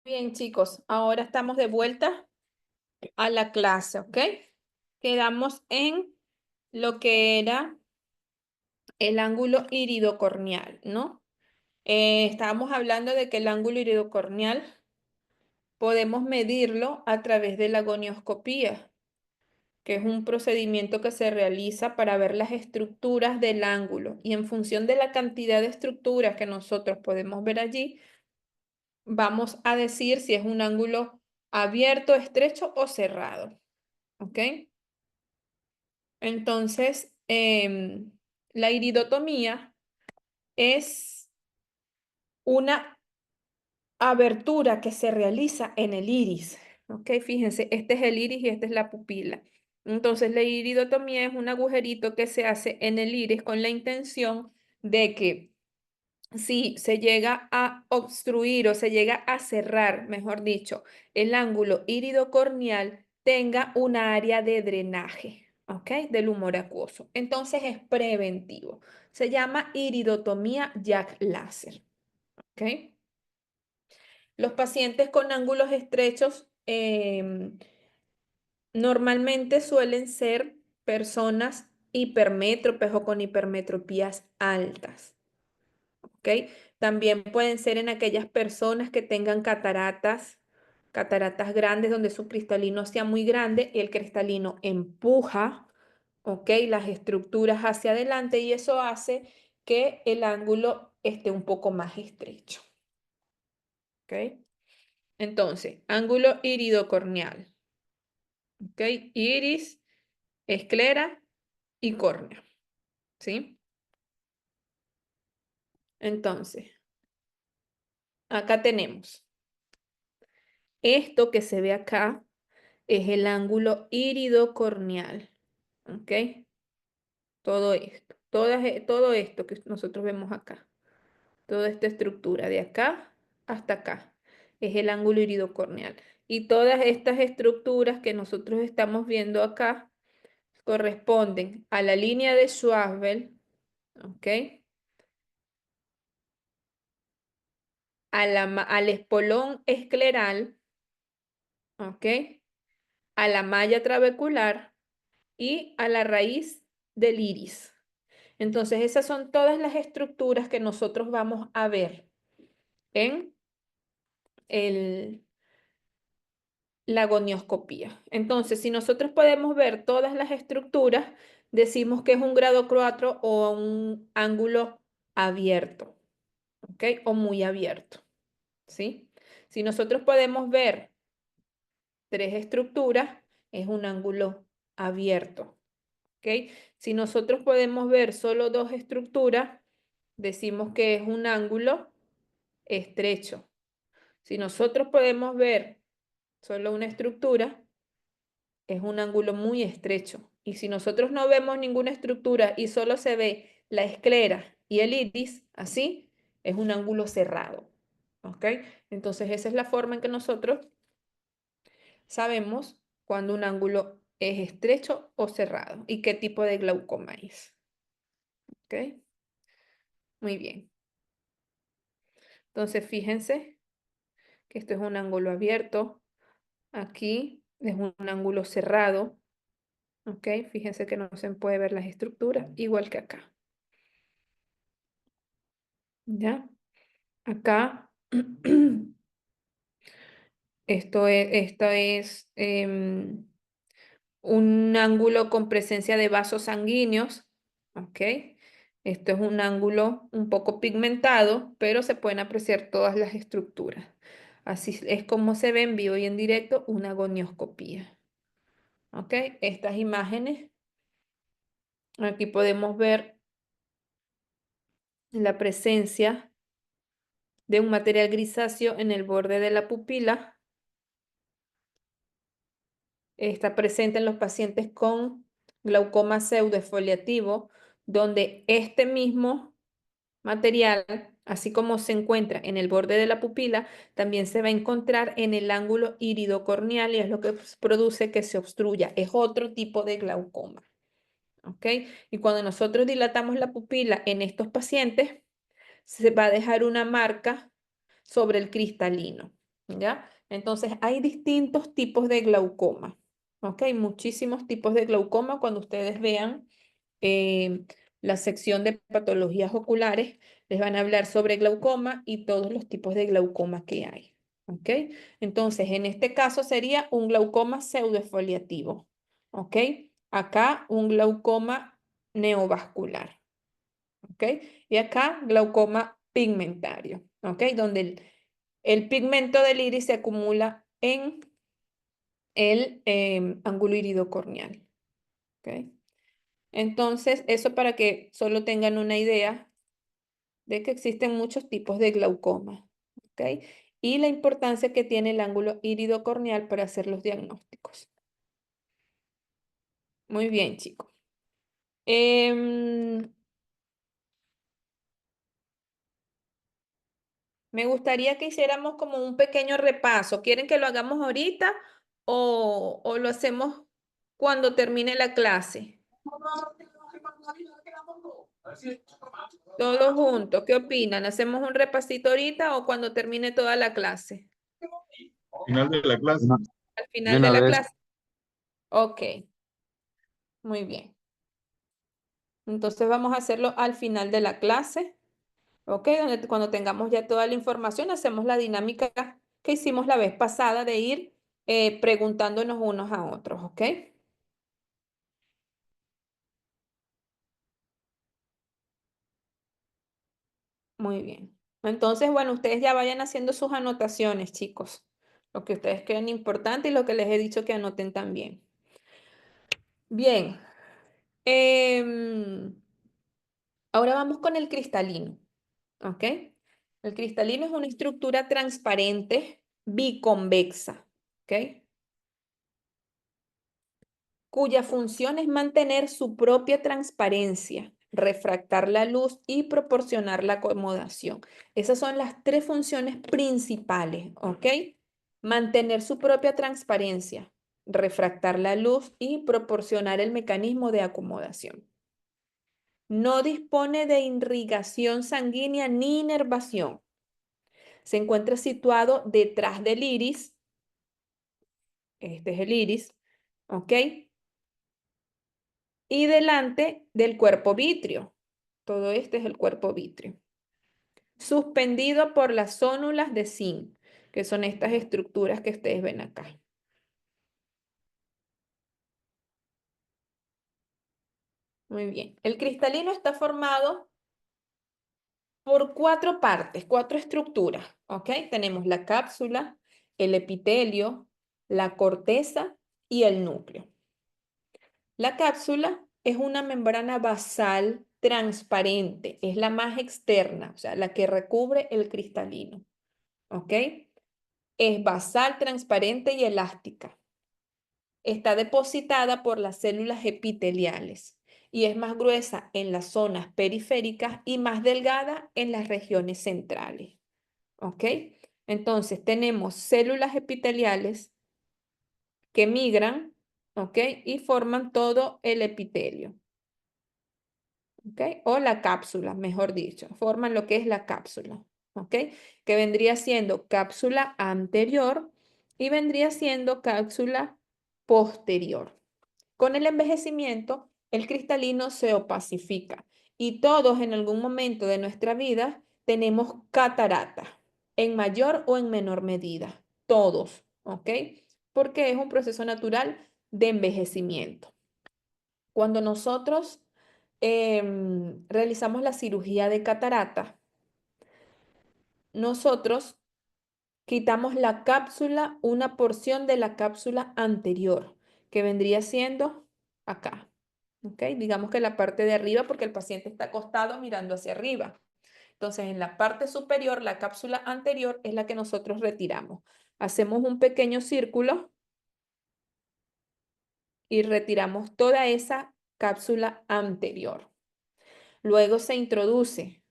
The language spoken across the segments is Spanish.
Bien, chicos, ahora estamos de vuelta a la clase, ¿ok? Quedamos en lo que era el ángulo iridocorneal, ¿no? Estábamos hablando de que el ángulo iridocorneal podemos medirlo a través de la gonioscopía, que es un procedimiento que se realiza para ver las estructuras del ángulo y en función de la cantidad de estructuras que nosotros podemos ver allí, vamos a decir si es un ángulo abierto, estrecho o cerrado. ¿Ok? Entonces, la iridotomía es una abertura que se realiza en el iris. ¿Ok? Fíjense, este es el iris y esta es la pupila. Entonces, la iridotomía es un agujerito que se hace en el iris con la intención de que si se llega a obstruir o se llega a cerrar, mejor dicho, el ángulo iridocorneal, tenga una área de drenaje, ¿ok? Del humor acuoso. Entonces es preventivo. Se llama iridotomía Jack Laser, ¿ok? Los pacientes con ángulos estrechos normalmente suelen ser personas hipermétropes o con hipermetropías altas. ¿Ok? También pueden ser en aquellas personas que tengan cataratas grandes donde su cristalino sea muy grande y el cristalino empuja, ¿ok? Las estructuras hacia adelante y eso hace que el ángulo esté un poco más estrecho, ¿ok? Entonces, ángulo iridocorneal, ¿ok? Iris, esclera y córnea, ¿sí? Entonces, acá tenemos esto que se ve acá es el ángulo iridocorneal, ¿ok? Todo esto, todo esto que nosotros vemos acá, toda esta estructura de acá hasta acá, es el ángulo iridocorneal. Y todas estas estructuras que nosotros estamos viendo acá corresponden a la línea de Schwarzschild, ¿ok? Al espolón escleral, ¿ok? A la malla trabecular y a la raíz del iris. Entonces, esas son todas las estructuras que nosotros vamos a ver en el, la gonioscopía. Entonces, si nosotros podemos ver todas las estructuras, decimos que es un grado 4 o un ángulo abierto, ¿ok? O muy abierto, ¿sí? Si nosotros podemos ver tres estructuras, es un ángulo abierto, ¿ok? Si nosotros podemos ver solo dos estructuras, decimos que es un ángulo estrecho. Si nosotros podemos ver solo una estructura, es un ángulo muy estrecho. Y si nosotros no vemos ninguna estructura y solo se ve la esclera y el iris, así, es un ángulo cerrado. ¿Ok? Entonces esa es la forma en que nosotros sabemos cuando un ángulo es estrecho o cerrado y qué tipo de glaucoma es. ¿Ok? Muy bien. Entonces fíjense que esto es un ángulo abierto. Aquí es un ángulo cerrado. ¿Ok? Fíjense que no se puede ver las estructuras, igual que acá. ¿Ya? Acá, esto es un ángulo con presencia de vasos sanguíneos. ¿Ok? Esto es un ángulo un poco pigmentado, pero se pueden apreciar todas las estructuras. Así es como se ve en vivo y en directo una gonioscopía. ¿Ok? Estas imágenes, aquí podemos ver la presencia de un material grisáceo en el borde de la pupila. Está presente en los pacientes con glaucoma pseudoexfoliativo, donde este mismo material, así como se encuentra en el borde de la pupila, también se va a encontrar en el ángulo iridocorneal y es lo que produce que se obstruya. Es otro tipo de glaucoma. ¿Ok? Y cuando nosotros dilatamos la pupila en estos pacientes, se va a dejar una marca sobre el cristalino. ¿ya? Entonces, hay distintos tipos de glaucoma, ¿ok? Muchísimos tipos de glaucoma. Cuando ustedes vean eh, la sección de patologías oculares, les van a hablar sobre glaucoma y todos los tipos de glaucoma que hay, ¿ok? Entonces, en este caso sería un glaucoma pseudoexfoliativo, ¿ok? Acá un glaucoma neovascular, ¿ok? Y acá glaucoma pigmentario, ¿ok? Donde el pigmento del iris se acumula en el ángulo iridocorneal, ¿ok? Entonces, eso para que solo tengan una idea de que existen muchos tipos de glaucoma, ¿ok? Y la importancia que tiene el ángulo iridocorneal para hacer los diagnósticos. Muy bien, chicos. Em, Me gustaría que hiciéramos como un pequeño repaso. ¿Quieren que lo hagamos ahorita o lo hacemos cuando termine la clase? Todos juntos, ¿qué opinan? ¿Hacemos un repasito ahorita o cuando termine toda la clase? Final de la clase. Al De final de una la vez. clase. Ok, muy bien. Entonces vamos a hacerlo al final de la clase, ¿ok? Cuando tengamos ya toda la información, hacemos la dinámica que hicimos la vez pasada de ir preguntándonos unos a otros, ¿ok? Muy bien. Entonces, bueno, ustedes ya vayan haciendo sus anotaciones, chicos. Lo que ustedes crean importante y lo que les he dicho que anoten también. Bien. em, Ahora vamos con el cristalino, ¿ok? El cristalino es una estructura transparente biconvexa, ¿ok? Cuya función es mantener su propia transparencia, refractar la luz y proporcionar la acomodación. Esas son las tres funciones principales, ¿ok? Mantener su propia transparencia, refractar la luz y proporcionar el mecanismo de acomodación. No dispone de irrigación sanguínea ni inervación. Se encuentra situado detrás del iris. Este es el iris, ¿ok? Y delante del cuerpo vítreo. Todo este es el cuerpo vítreo. Suspendido por las zónulas de zinc, que son estas estructuras que ustedes ven acá. Muy bien. El cristalino está formado por cuatro partes, cuatro estructuras, ¿ok? Tenemos la cápsula, el epitelio, la corteza y el núcleo. La cápsula es una membrana basal transparente, es la más externa, o sea, la que recubre el cristalino, ¿ok? Es basal, transparente y elástica. Está depositada por las células epiteliales y es más gruesa en las zonas periféricas y más delgada en las regiones centrales, ¿ok? Entonces tenemos células epiteliales que migran, ¿ok? Y forman todo el epitelio. ¿Ok? O la cápsula, mejor dicho, forman lo que es la cápsula, ¿ok? Que vendría siendo cápsula anterior y vendría siendo cápsula posterior. Con el envejecimiento, el cristalino se opacifica y todos en algún momento de nuestra vida tenemos catarata, en mayor o en menor medida, todos, ¿ok? Porque es un proceso natural de envejecimiento. Cuando nosotros realizamos la cirugía de catarata, nosotros quitamos la cápsula, una porción de la cápsula anterior, que vendría siendo acá. ¿Ok? Digamos que la parte de arriba, porque el paciente está acostado mirando hacia arriba. Entonces, en la parte superior, la cápsula anterior es la que nosotros retiramos. Hacemos un pequeño círculo y retiramos toda esa cápsula anterior. Luego se introduce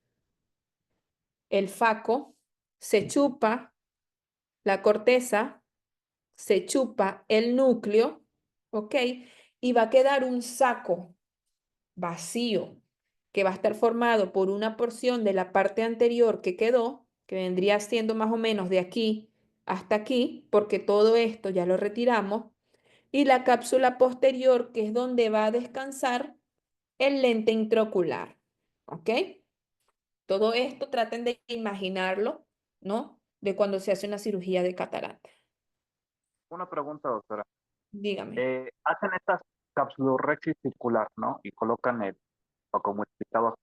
el faco, se chupa la corteza, se chupa el núcleo, ¿ok? Y va a quedar un saco vacío que va a estar formado por una porción de la parte anterior que quedó, que vendría siendo más o menos de aquí hasta aquí, porque todo esto ya lo retiramos, y la cápsula posterior, que es donde va a descansar el lente intraocular. ¿Ok? Todo esto traten de imaginarlo, ¿no? De cuando se hace una cirugía de catarata. Una pregunta, doctora. Dígame. Hacen estas capsulorrexis circular, ¿no? Y colocan o como explicaba,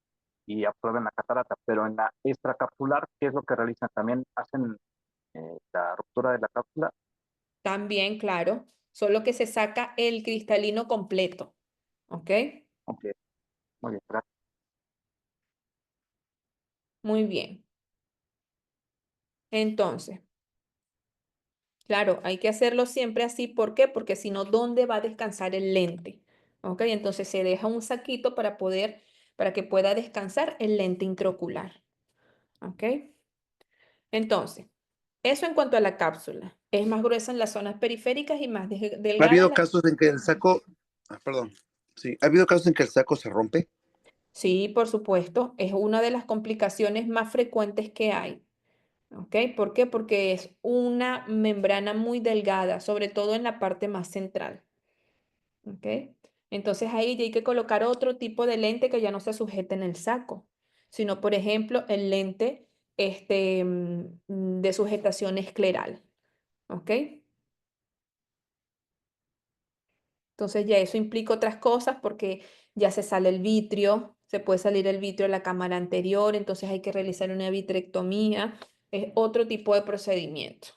y absorben la catarata, pero en la extracapsular, ¿qué es lo que realizan? También hacen la ruptura de la cápsula. También, claro, solo que se saca el cristalino completo. ¿Ok? Ok, muy bien, gracias. Muy bien. Entonces, claro, hay que hacerlo siempre así. ¿Por qué? Porque si no, ¿dónde va a descansar el lente? ¿Ok? Entonces se deja un saquito para que pueda descansar el lente intraocular. ¿Ok? Entonces, eso en cuanto a la cápsula. Es más gruesa en las zonas periféricas y más Ha delgada en habido las... casos en que el saco, perdón, sí, ha habido casos en que el saco se rompe. Sí, por supuesto, es una de las complicaciones más frecuentes que hay. ¿Ok? ¿Por qué? Porque es una membrana muy delgada, sobre todo en la parte más central. ¿Ok? Entonces ahí ya hay que colocar otro tipo de lente que ya no se sujete en el saco, sino, por ejemplo, el lente de sujetación escleral. ¿Ok? Entonces ya eso implica otras cosas porque ya se sale el vitrio, se puede salir el vitrio de la cámara anterior, entonces hay que realizar una vitrectomía, es otro tipo de procedimiento.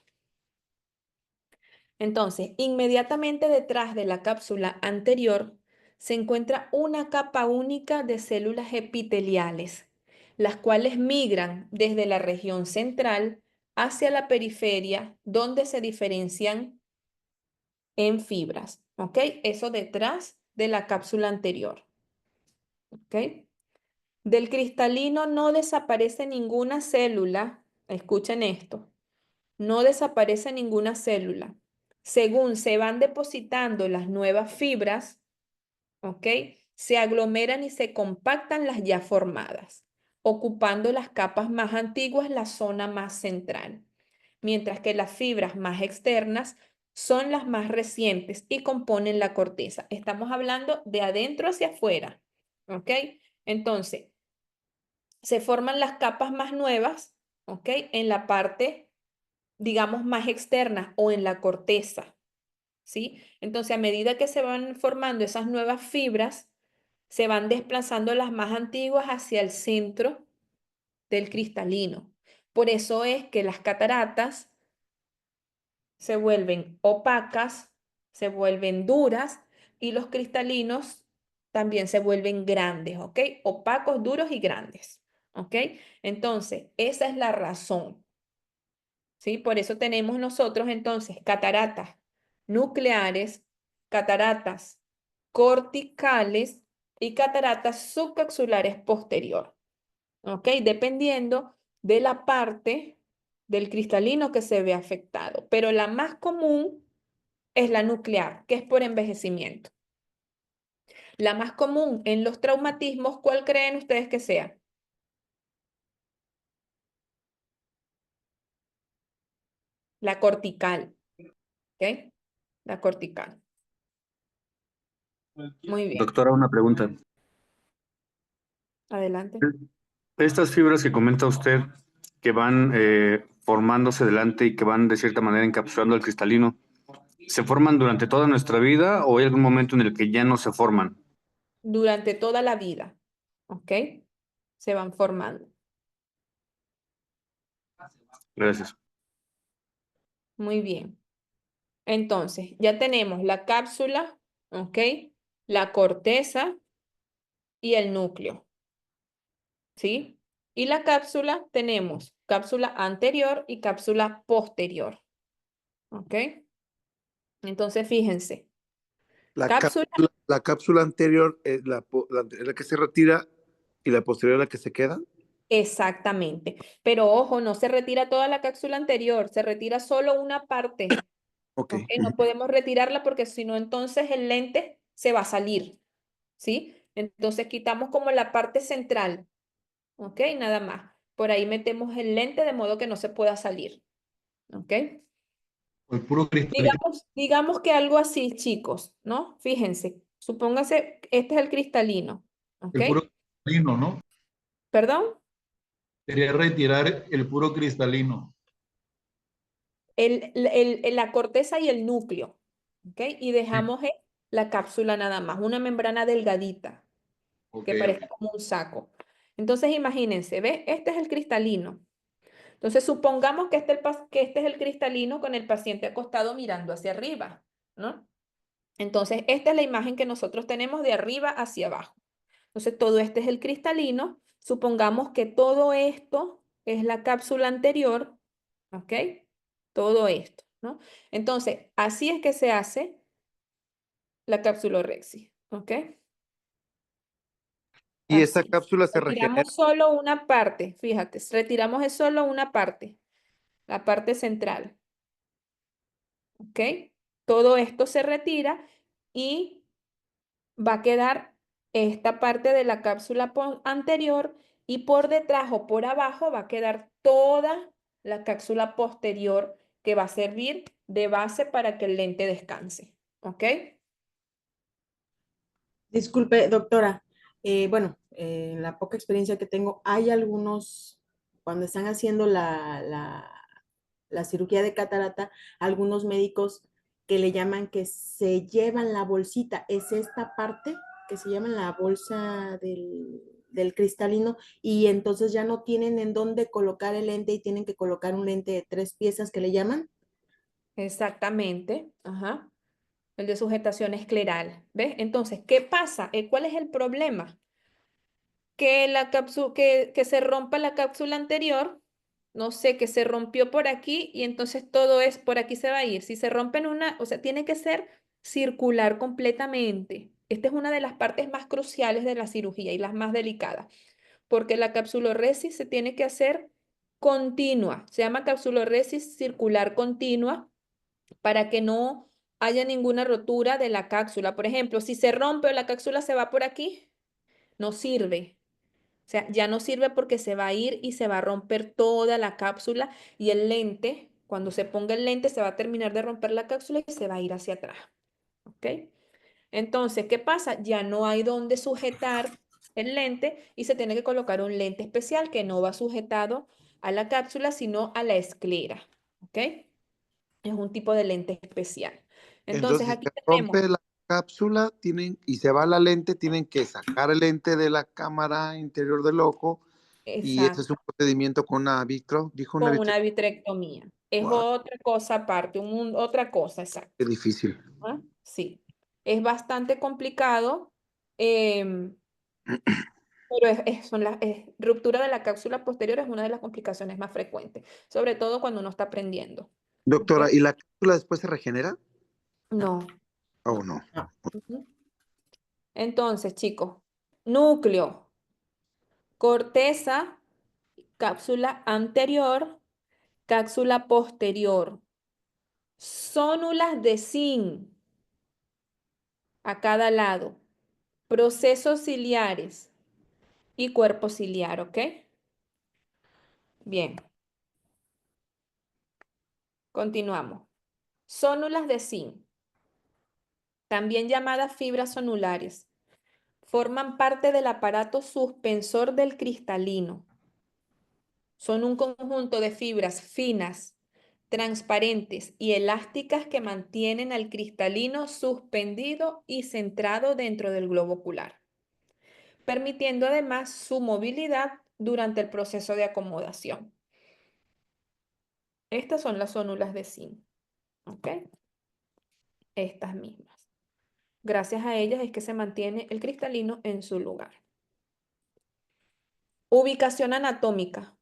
Entonces, inmediatamente detrás de la cápsula anterior se encuentra una capa única de células epiteliales, las cuales migran desde la región central hacia la periferia, donde se diferencian en fibras. ¿Ok? Eso detrás de la cápsula anterior. ¿Ok? Del cristalino no desaparece ninguna célula. Escuchen esto. No desaparece ninguna célula. Según se van depositando las nuevas fibras, ¿ok? Se aglomeran y se compactan las ya formadas, ocupando las capas más antiguas la zona más central, mientras que las fibras más externas son las más recientes y componen la corteza. Estamos hablando de adentro hacia afuera, ¿ok? Entonces, se forman las capas más nuevas, ¿ok? En la parte, digamos, más externa o en la corteza, ¿sí? Entonces, a medida que se van formando esas nuevas fibras, se van desplazando las más antiguas hacia el centro del cristalino. Por eso es que las cataratas se vuelven opacas, se vuelven duras y los cristalinos también se vuelven grandes, ¿ok? Opacos, duros y grandes, ¿ok? Entonces, esa es la razón, ¿sí? Por eso tenemos nosotros entonces cataratas nucleares, cataratas corticales y cataratas subcapsulares posterior, ¿ok? Dependiendo de la parte del cristalino que se ve afectado. Pero la más común es la nuclear, que es por envejecimiento. La más común en los traumatismos, ¿cuál creen ustedes que sea? La cortical, ¿ok? La cortical. Muy bien, Doctora, una pregunta. adelante. Estas fibras que comenta usted, que van formándose delante y que van de cierta manera encapsulando el cristalino, ¿se forman durante toda nuestra vida o hay algún momento en el que ya no se forman? Durante toda la vida, ¿ok? Se van formando. Gracias. Muy bien. Entonces, ya tenemos la cápsula, ¿ok? La corteza y el núcleo, ¿sí? Y la cápsula tenemos cápsula anterior y cápsula posterior, ¿ok? Entonces, fíjense, cápsula La cápsula anterior es es la que se retira y la posterior es la que se queda. exactamente. Pero ojo, no se retira toda la cápsula anterior, se retira solo una parte, Ok. ¿ok? No podemos retirarla porque si no, entonces el lente se va a salir, ¿sí? Entonces quitamos como la parte central, ¿ok? Nada más. Por ahí metemos el lente de modo que no se pueda salir, ¿ok? El puro cristalino. Digamos que algo así, chicos, ¿no? Fíjense, supóngase, este es el cristalino, ¿ok? El puro cristalino, ¿no? ¿Perdón? Sería retirar el puro cristalino. La corteza y el núcleo, ¿ok? Y Sí. dejamos la cápsula nada más, una membrana delgadita, Ok, que ok. parece como un saco. Entonces, imagínense, ¿ve? Este es el cristalino. Entonces, supongamos que que este es el cristalino con el paciente acostado mirando hacia arriba, ¿no? Entonces, esta es la imagen que nosotros tenemos de arriba hacia abajo. Entonces, todo este es el cristalino. Supongamos que todo esto es la cápsula anterior, ¿ok? Todo esto, ¿no? Entonces, así es que se hace la capsulorrexis, ¿ok? Y esta Así. cápsula se regenera. Retiramos solo una parte, fíjate, retiramos es solo una parte, la parte central, ¿ok? Todo esto se retira y va a quedar esta parte de la cápsula anterior y por detrás o por abajo va a quedar toda la cápsula posterior que va a servir de base para que el lente descanse, ¿ok? Disculpe, doctora. Bueno, en la poca experiencia que tengo, hay algunos, cuando están haciendo la cirugía de catarata, algunos médicos que le llaman que se llevan la bolsita. Es esta parte que se llama la bolsa del cristalino y entonces ya no tienen en dónde colocar el lente y tienen que colocar un lente de 3 piezas que le llaman. Exactamente, ajá. El de sujetación escleral, ¿ves? Entonces, ¿qué pasa? ¿Cuál es el problema? Que la cápsula, que se rompa la cápsula anterior, no sé, que se rompió por aquí y entonces todo es por aquí se va a ir. Si se rompe en una, o sea, tiene que ser circular completamente. Esta es una de las partes más cruciales de la cirugía y las más delicadas, porque la capsulorresis se tiene que hacer continua. Se llama capsulorresis circular continua para que no haya ninguna rotura de la cápsula. Por ejemplo, si se rompe o la cápsula se va por aquí, no sirve. O sea, ya no sirve porque se va a ir y se va a romper toda la cápsula y el lente, cuando se ponga el lente, se va a terminar de romper la cápsula y se va a ir hacia atrás. ¿Ok? Entonces, ¿qué pasa? Ya no hay donde sujetar el lente y se tiene que colocar un lente especial que no va sujetado a la cápsula, sino a la esclera. ¿Ok? Es un tipo de lente especial. Entonces, Entonces, si aquí se tenemos, rompe la cápsula, y se va la lente, tienen que sacar el lente de la cámara interior del ojo, y ese es un exacto, procedimiento con una vitro, dijo una con vitro. una vitrectomía. Es Guau, otra cosa aparte, otra cosa, qué exacto. difícil. ¿Ah? Sí, es bastante complicado, em, pero ruptura de la cápsula posterior es una de las complicaciones más frecuentes, sobre todo cuando uno está aprendiendo. ¿Ok? Doctora, ¿y la cápsula después se regenera? No. ¿O no? No. Ujú. Entonces, chicos, núcleo, corteza, cápsula anterior, cápsula posterior, zónulas de zinc a cada lado, procesos ciliares y cuerpo ciliar, ¿ok? Bien, continuamos. Zónulas de zinc, también llamadas fibras zonulares, forman parte del aparato suspensor del cristalino. Son un conjunto de fibras finas, transparentes y elásticas que mantienen al cristalino suspendido y centrado dentro del globo ocular, permitiendo además su movilidad durante el proceso de acomodación. Estas son las zónulas de zinc, ¿ok? Estas mismas. Gracias a ellas es que se mantiene el cristalino en su lugar. Ubicación anatómica.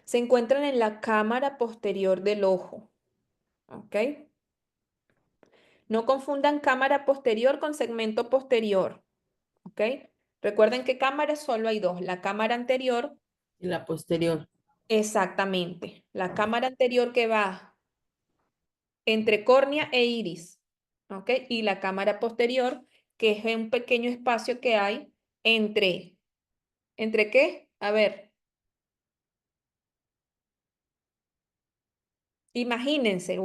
Se encuentran en la cámara posterior del ojo, ¿ok? No confundan cámara posterior con segmento posterior, ¿ok? Recuerden que cámaras solo hay dos, la cámara anterior, Y la posterior. exactamente, la cámara anterior que va entre córnea e iris, ¿ok? Y la cámara posterior, que es un pequeño espacio que hay ¿entre qué? A ver, Imagínense,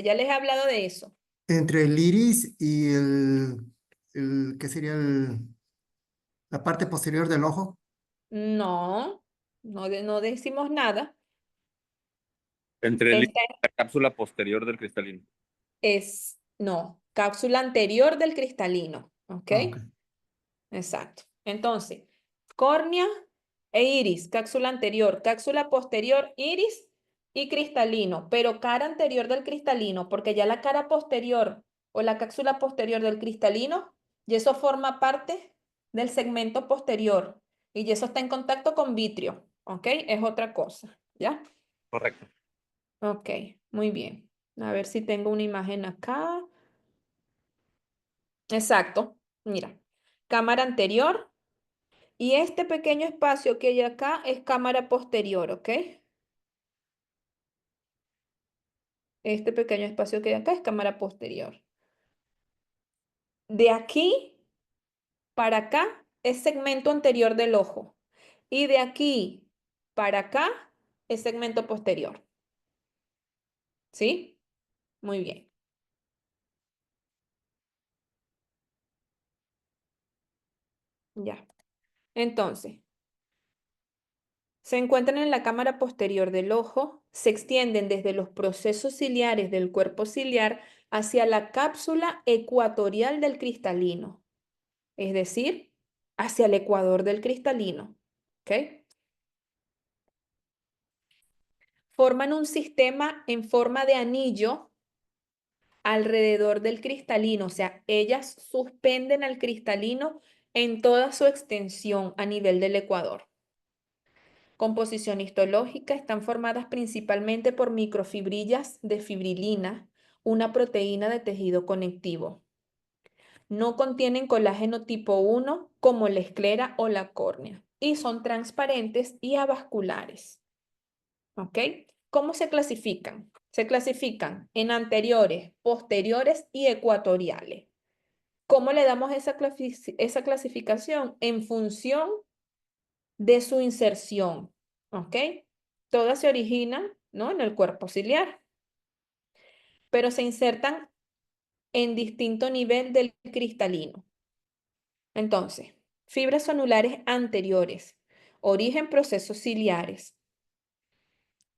ya les he hablado de eso. Entre el iris y ¿qué sería la parte posterior del ojo? No, no decimos nada. Entre el Esta la cápsula posterior del cristalino. no, cápsula anterior del cristalino, ¿ok? Ah, ok. Exacto. Entonces, córnea e iris, cápsula anterior, cápsula posterior, iris y cristalino, pero cara anterior del cristalino, porque ya la cara posterior o la cápsula posterior del cristalino, y eso forma parte del segmento posterior, y eso está en contacto con vitrio, ¿ok? Es otra cosa, ¿ya? Correcto. Ok, muy bien. A ver si tengo una imagen acá. Exacto, mira, cámara anterior. Y este pequeño espacio que hay acá es cámara posterior, ¿ok? Este pequeño espacio que hay acá es cámara posterior. De aquí para acá es segmento anterior del ojo. Y de aquí para acá es segmento posterior. ¿Sí? Muy bien. Ya. Entonces, se encuentran en la cámara posterior del ojo, se extienden desde los procesos ciliares del cuerpo ciliar hacia la cápsula ecuatorial del cristalino, es decir, hacia el ecuador del cristalino. ¿Ok? Forman un sistema en forma de anillo alrededor del cristalino, o sea, ellas suspenden al cristalino en toda su extensión a nivel del ecuador. Composición histológica están formadas principalmente por microfibrillas de fibrilina, una proteína de tejido conectivo. No contienen colágeno tipo 1 como la esclera o la córnea y son transparentes y avasculares. ¿Ok? ¿Cómo se clasifican? Se clasifican en anteriores, posteriores y ecuatoriales. ¿Cómo le damos esa clasificación? En función de su inserción. ¿Ok? Todas se originan, ¿no?, en el cuerpo ciliar, pero se insertan en distinto nivel del cristalino. Entonces, fibras sonulares anteriores, origen procesos ciliares,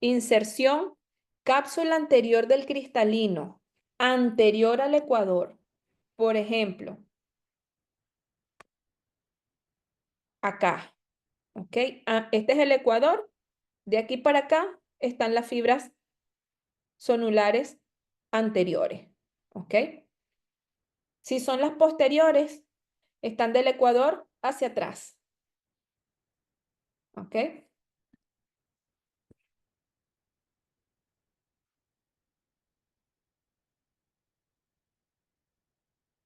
inserción, cápsula anterior del cristalino, anterior al ecuador. Por ejemplo, acá, ¿ok? Este es el ecuador. De aquí para acá están las fibras sonulares anteriores, ¿ok? Si son las posteriores, están del ecuador hacia atrás, ¿ok?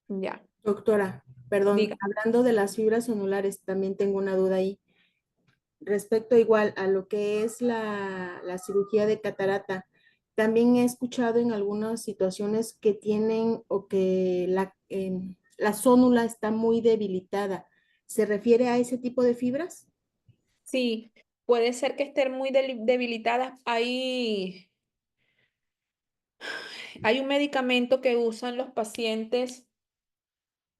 Ya, Doctora, perdón, diga. hablando de las fibras sonulares, también tengo una duda ahí. Respecto igual a lo que es la cirugía de catarata, también he escuchado en algunas situaciones que tienen o que la zónula está muy debilitada. ¿Se refiere a ese tipo de fibras? Sí, puede ser que estén muy debilitadas. Hay un medicamento que usan los pacientes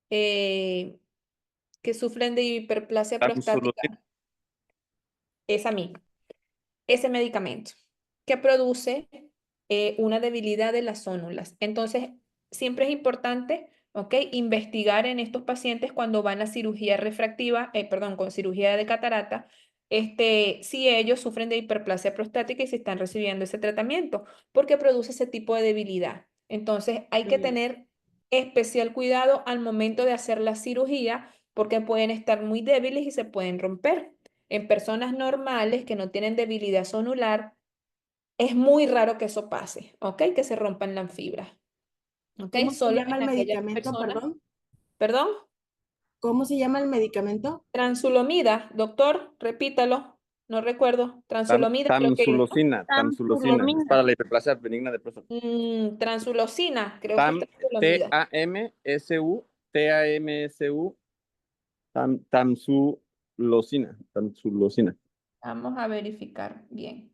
eh, que sufren de hiperplasia prostática. Tamsulosin. Es a mí, ese medicamento que produce una debilidad de las zónulas. Entonces, siempre es importante, ¿ok?, investigar en estos pacientes cuando van a cirugía refractiva, perdón, con cirugía de catarata, si ellos sufren de hiperplasia prostática y si están recibiendo ese tratamiento, porque produce ese tipo de debilidad. Entonces, hay que tener especial cuidado al momento de hacer la cirugía porque pueden estar muy débiles y se pueden romper. En personas normales que no tienen debilidad sonular, es muy raro que eso pase, ¿ok? Que se rompan las fibras, ¿ok? ¿Cómo se Solo llama el en aquellas medicamento, personas, perdón? perdón, ¿Cómo se llama el medicamento? transulomida, doctor, repítalo, no recuerdo, transulomida creo que es, ¿no? Tamsulosina. Es para la hiperplasia benigna de próstata. Transulosina, creo que es transulomida. Tamsu, tamsulosina. Vamos a verificar bien.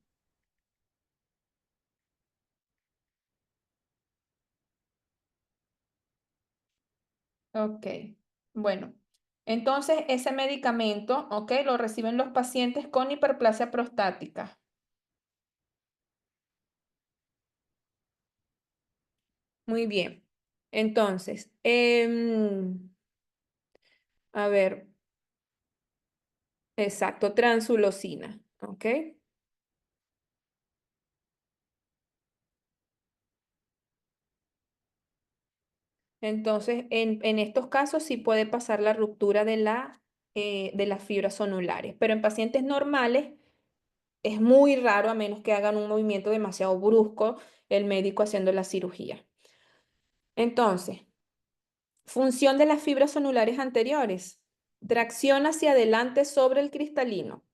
Ok, bueno, entonces ese medicamento, ok, lo reciben los pacientes con hiperplasia prostática. Muy bien. Entonces, a ver, exacto, transulosina, ok. Entonces, en estos casos sí puede pasar la ruptura de las fibras zonulares, pero en pacientes normales es muy raro a menos que hagan un movimiento demasiado brusco el médico haciendo la cirugía. Entonces, función de las fibras zonulares anteriores. Tracción hacia adelante sobre el cristalino.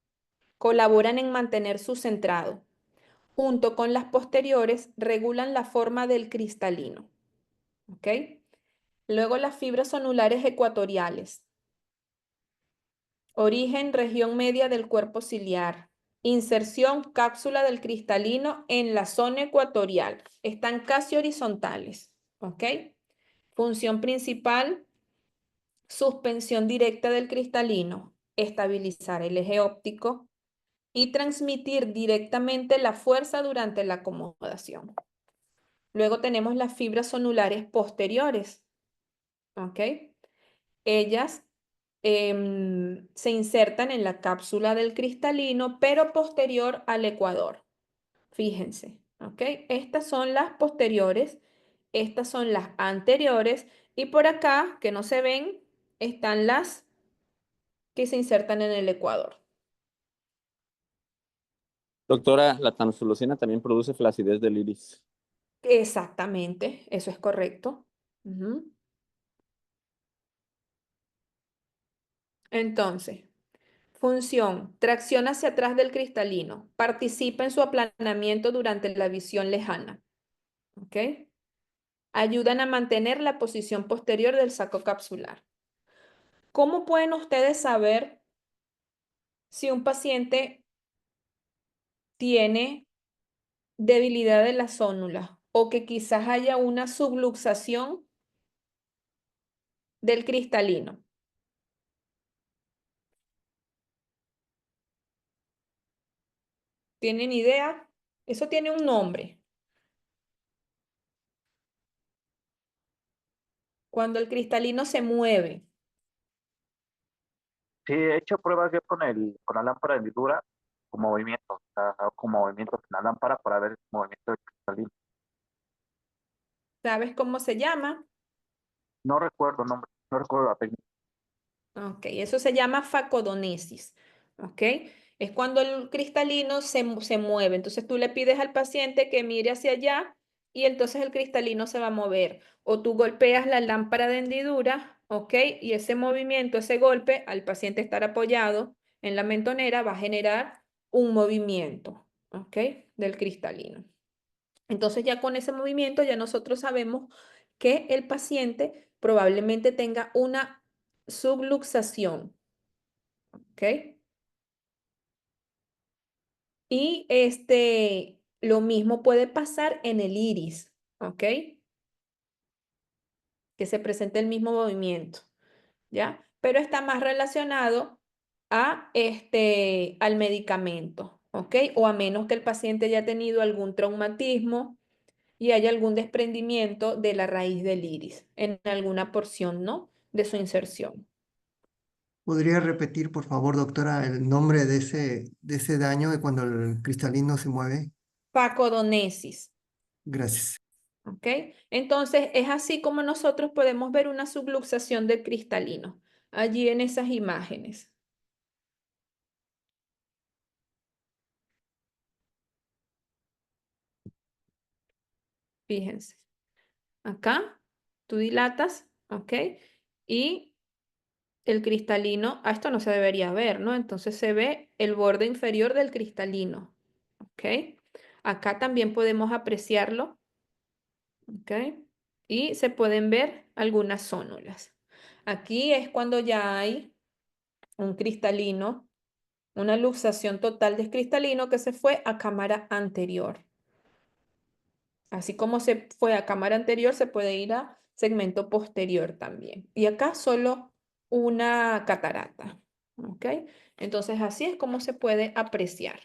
Colaboran en mantener su centrado. Junto con las posteriores, regulan la forma del cristalino. ¿Ok? Luego las fibras zonulares ecuatoriales. Origen, región media del cuerpo ciliar. Inserción, cápsula del cristalino en la zona ecuatorial. Están casi horizontales. ¿Ok? Función principal, suspensión directa del cristalino, estabilizar el eje óptico y transmitir directamente la fuerza durante la acomodación. Luego tenemos las fibras zonulares posteriores. ¿Ok? Ellas se insertan en la cápsula del cristalino, pero posterior al ecuador. Fíjense, ¿ok? Estas son las posteriores, estas son las anteriores, y por acá, que no se ven, están las que se insertan en el ecuador. Doctora, la tamsulosin también produce flacidez del iris. Exactamente, eso es correcto. Ujú. Entonces, función, tracción hacia atrás del cristalino. Participa en su aplanamiento durante la visión lejana. ¿Ok? Ayudan a mantener la posición posterior del saco capsular. ¿Cómo pueden ustedes saber si un paciente tiene debilidad de la zónula o que quizás haya una subluxación del cristalino? ¿Tienen idea? Eso tiene un nombre. Cuando el cristalino se mueve. Sí, he hecho pruebas yo con la lámpara de hendidura con movimientos, o sea, hago con movimientos en la lámpara para ver el movimiento del cristalino. ¿Sabes cómo se llama? No recuerdo el nombre, no recuerdo la técnica. Ok, eso se llama facodonesis. Ok, es cuando el cristalino se mueve. Entonces tú le pides al paciente que mire hacia allá y entonces el cristalino se va a mover. O tú golpeas la lámpara de hendidura, ok, y ese movimiento, ese golpe, al paciente estar apoyado en la mentonera, va a generar un movimiento, ok, del cristalino. Entonces ya con ese movimiento ya nosotros sabemos que el paciente probablemente tenga una subluxación, ¿ok? Y lo mismo puede pasar en el iris, ¿ok? Que se presente el mismo movimiento, ¿ya? Pero está más relacionado al medicamento, ¿ok? O a menos que el paciente haya tenido algún traumatismo y haya algún desprendimiento de la raíz del iris en alguna porción, ¿no? De su inserción. ¿Podría repetir, por favor, doctora, el nombre de ese daño de cuando el cristalino se mueve? Facodonesis, Gracias. ¿ok? Entonces, es así como nosotros podemos ver una subluxación del cristalino, allí en esas imágenes. Fíjense, acá tú dilatas, ¿ok? Y el cristalino, a esto no se debería ver, ¿no? Entonces se ve el borde inferior del cristalino, ¿ok? Acá también podemos apreciarlo, ¿ok? Y se pueden ver algunas zónulas. Aquí es cuando ya hay un cristalino, una luxación total de cristalino que se fue a cámara anterior. Así como se fue a cámara anterior, se puede ir a segmento posterior también. Y acá solo una catarata. ¿Ok? Entonces así es como se puede apreciar.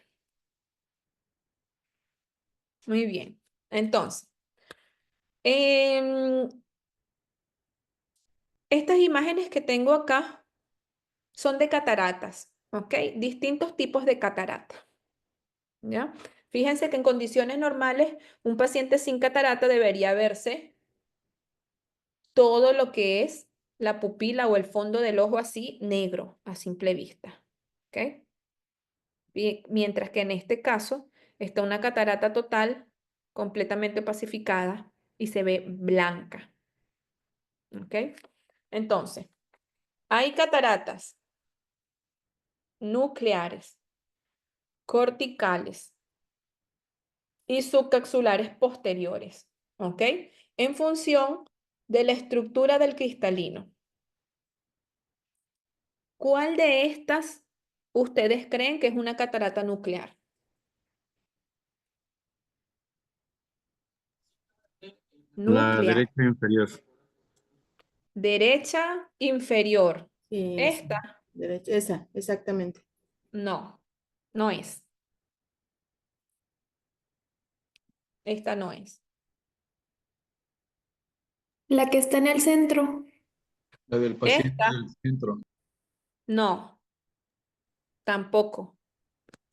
Muy bien. Entonces, em, estas imágenes que tengo acá son de cataratas. ¿Ok? Distintos tipos de catarata. ¿Ya? Fíjense que en condiciones normales, un paciente sin catarata debería verse todo lo que es la pupila o el fondo del ojo así negro a simple vista. ¿Ok? Mientras que en este caso está una catarata total completamente opacificada y se ve blanca. ¿Ok? Entonces, hay cataratas nucleares, corticales y subcapsulares posteriores. ¿Ok? En función de la estructura del cristalino. ¿Cuál de estas ustedes creen que es una catarata nuclear? La Nuclear. derecha inferior. Derecha inferior. Sí, Esta derecha, esa, exactamente. no, no es. Esta no es. La que está en el centro. La del paciente Esta del centro. no, tampoco.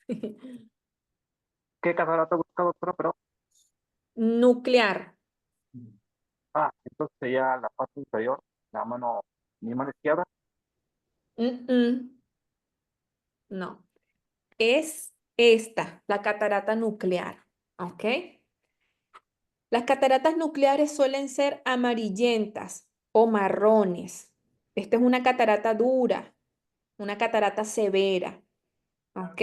¿Qué catarata busca, doctora? Pero, Nuclear. entonces sería la parte inferior, la mano, mi mano izquierda. Mm, no. Es esta, la catarata nuclear. ¿Ok? Las cataratas nucleares suelen ser amarillentas o marrones. Esta es una catarata dura, una catarata severa. ¿Ok?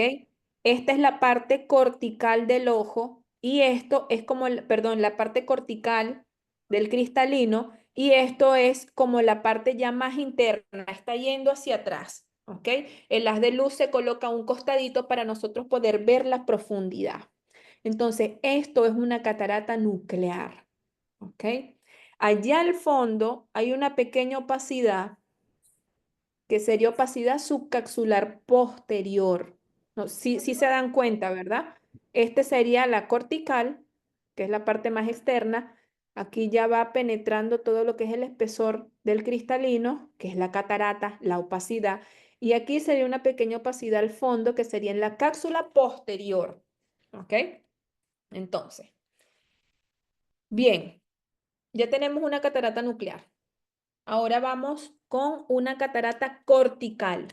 Esta es la parte cortical del ojo y esto es como, perdón, la parte cortical del cristalino y esto es como la parte ya más interna, está yendo hacia atrás. ¿Ok? El haz de luz se coloca a un costadito para nosotros poder ver la profundidad. Entonces, esto es una catarata nuclear. ¿Ok? Allá al fondo hay una pequeña opacidad que sería opacidad subcapsular posterior. No, sí, sí se dan cuenta, ¿verdad? Este sería la cortical, que es la parte más externa. Aquí ya va penetrando todo lo que es el espesor del cristalino, que es la catarata, la opacidad. Y aquí sería una pequeña opacidad al fondo, que sería en la cápsula posterior. ¿Ok? Entonces, bien, ya tenemos una catarata nuclear. Ahora vamos con una catarata cortical.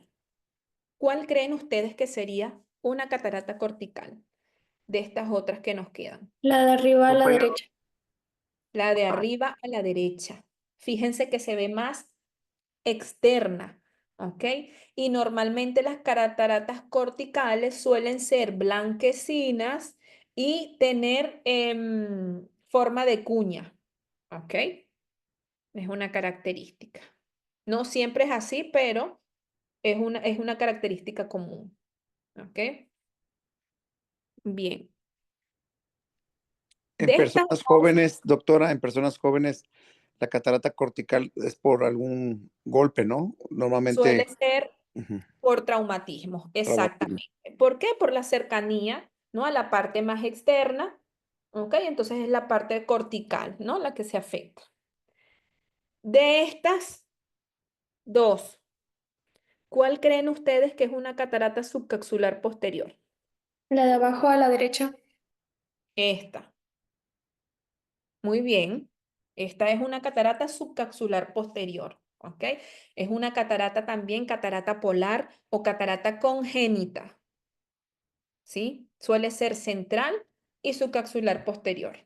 ¿Cuál creen ustedes que sería una catarata cortical de estas otras que nos quedan? La de arriba a la Superior. derecha. La de arriba a la derecha. Fíjense que se ve más externa, ¿ok? Y normalmente las cataratas corticales suelen ser blanquecinas y tener forma de cuña, ¿ok? Es una característica. No siempre es así, pero es una característica común, ¿ok? Bien. En De estas personas jóvenes, doctora, en personas jóvenes, la catarata cortical es por algún golpe, ¿no? suele Normalmente, ser ujú, por traumatismo, traumatismo. exactamente. ¿Por qué? Por la cercanía, ¿no? A la parte más externa, ¿ok? Entonces es la parte cortical, ¿no? La que se afecta. De estas dos, ¿cuál creen ustedes que es una catarata subcapsular posterior? La de abajo a la derecha. Esta. Muy bien. Esta es una catarata subcapsular posterior, ¿ok? Es una catarata también, catarata polar o catarata congénita, ¿sí? Suele ser central y subcapsular posterior.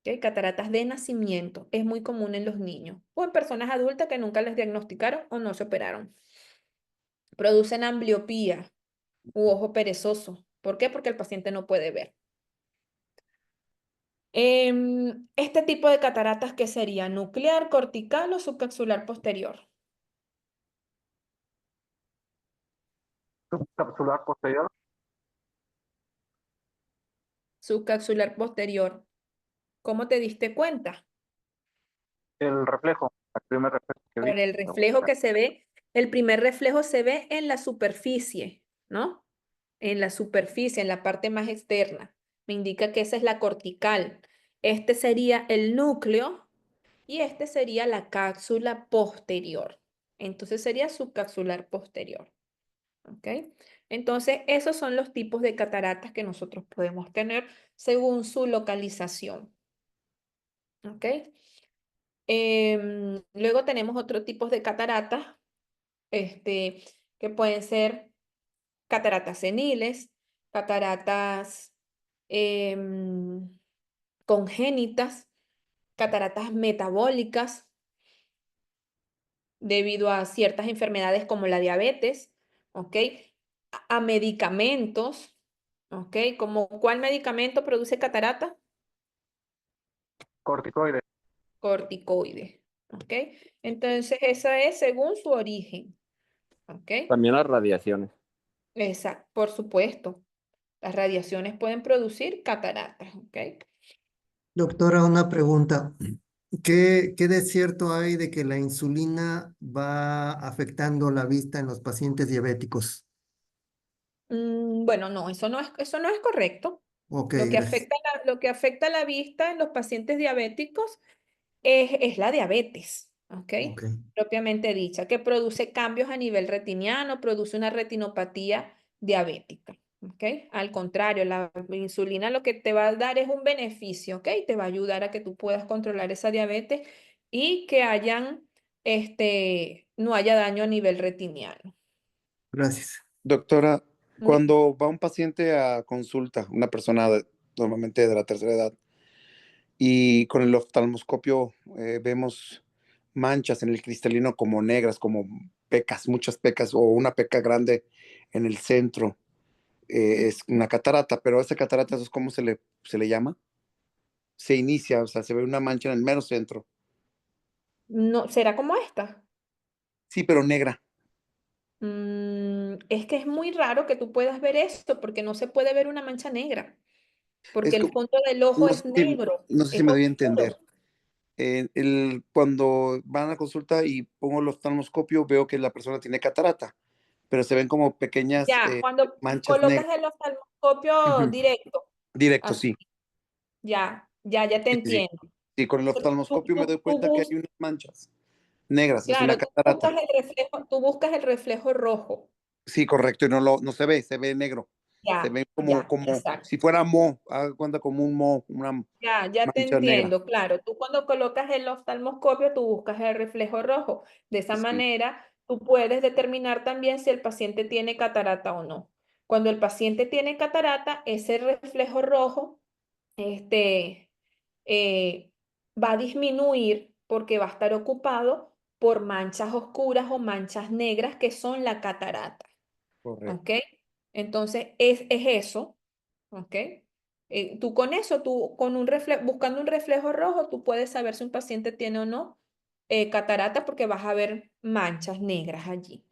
¿Ok? Cataratas de nacimiento. Es muy común en los niños o en personas adultas que nunca les diagnosticaron o no se operaron. Producen ambliopía u ojo perezoso. ¿Por qué? Porque el paciente no puede ver. Este tipo de cataratas, ¿qué sería? ¿Nuclear, cortical o subcapsular posterior? Subcapsular posterior. Subcapsular posterior. ¿Cómo te diste cuenta? El reflejo, el primer reflejo que vi. Por el reflejo que se ve, el primer reflejo se ve en la superficie, ¿no? En la superficie, en la parte más externa. Me indica que esa es la cortical. Este sería el núcleo y este sería la cápsula posterior. Entonces sería subcapsular posterior. ¿Ok? Entonces, esos son los tipos de cataratas que nosotros podemos tener según su localización. ¿Ok? Luego tenemos otros tipos de cataratas, que pueden ser cataratas seniles, cataratas em, congénitas, cataratas metabólicas, debido a ciertas enfermedades como la diabetes, ¿ok? A medicamentos, ¿ok? ¿Como cuál medicamento produce catarata? Corticoides. Corticoide, ¿ok? Entonces, esa es según su origen, ¿ok? También las radiaciones. Exacto, por supuesto. Las radiaciones pueden producir cataratas, ¿ok? Doctora, una pregunta. ¿Qué de cierto hay de que la insulina va afectando la vista en los pacientes diabéticos? Bueno, no, eso no es correcto. Ok, Lo que gracias. afecta lo que afecta la vista en los pacientes diabéticos es la diabetes, ¿ok? Ok. Propiamente dicha, que produce cambios a nivel retiniano, produce una retinopatía diabética, ¿ok? Al contrario, la insulina lo que te va a dar es un beneficio, ¿ok? Te va a ayudar a que tú puedas controlar esa diabetes y que no haya daño a nivel retiniano. Gracias. Doctora, Muy cuando va un paciente a consulta, una persona normalmente de la tercera edad, y con el oftalmoscopio vemos manchas en el cristalino como negras, como pecas, muchas pecas, o una peca grande en el centro, es una catarata, pero esa catarata, ¿eso es cómo se le llama? Se inicia, o sea, se ve una mancha en el mero centro. No, ¿será como esta? Sí, pero negra. Es que es muy raro que tú puedas ver esto porque no se puede ver una mancha negra, porque Es el como, fondo del ojo no es sé si, negro, no sé si es me doy a entender. oscuro. Cuando van a consulta y pongo el oftalmoscopio, veo que la persona tiene catarata, pero se ven como pequeñas Ya, cuando manchas colocas negras. el oftalmoscopio Ujú. directo, Directo, así, sí. ya te Sí, sí, sí. entiendo. Sí, con el Entonces, oftalmoscopio me doy tú cuenta que hay unas manchas negras, es una claro, catarata. tú buscas el reflejo rojo. Sí, correcto, y no se ve, se ve negro. Se ve como Exacto. si fuera moho, haga cuenta como un moho, una Ya te mancha negra. entiendo, claro. Tú cuando colocas el oftalmoscopio, tú buscas el reflejo rojo. De esa Sí, manera, tú puedes determinar también si el paciente tiene catarata o no. Cuando el paciente tiene catarata, ese reflejo rojo, este, eh, va a disminuir porque va a estar ocupado por manchas oscuras o manchas negras que son la catarata. ¿Ok? correcto. Entonces, es eso. ¿Ok? Tú con eso, buscando un reflejo rojo, tú puedes saber si un paciente tiene o no catarata porque vas a ver manchas negras allí.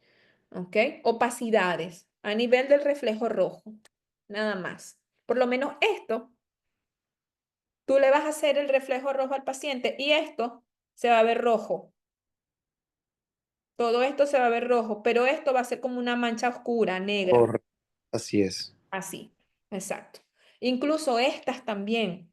¿Ok? Opacidades a nivel del reflejo rojo. Nada más. Por lo menos esto, tú le vas a hacer el reflejo rojo al paciente y esto se va a ver rojo. Todo esto se va a ver rojo, pero esto va a ser como una mancha oscura, negra. Correcto. Así es. Así, exacto. Incluso estas también.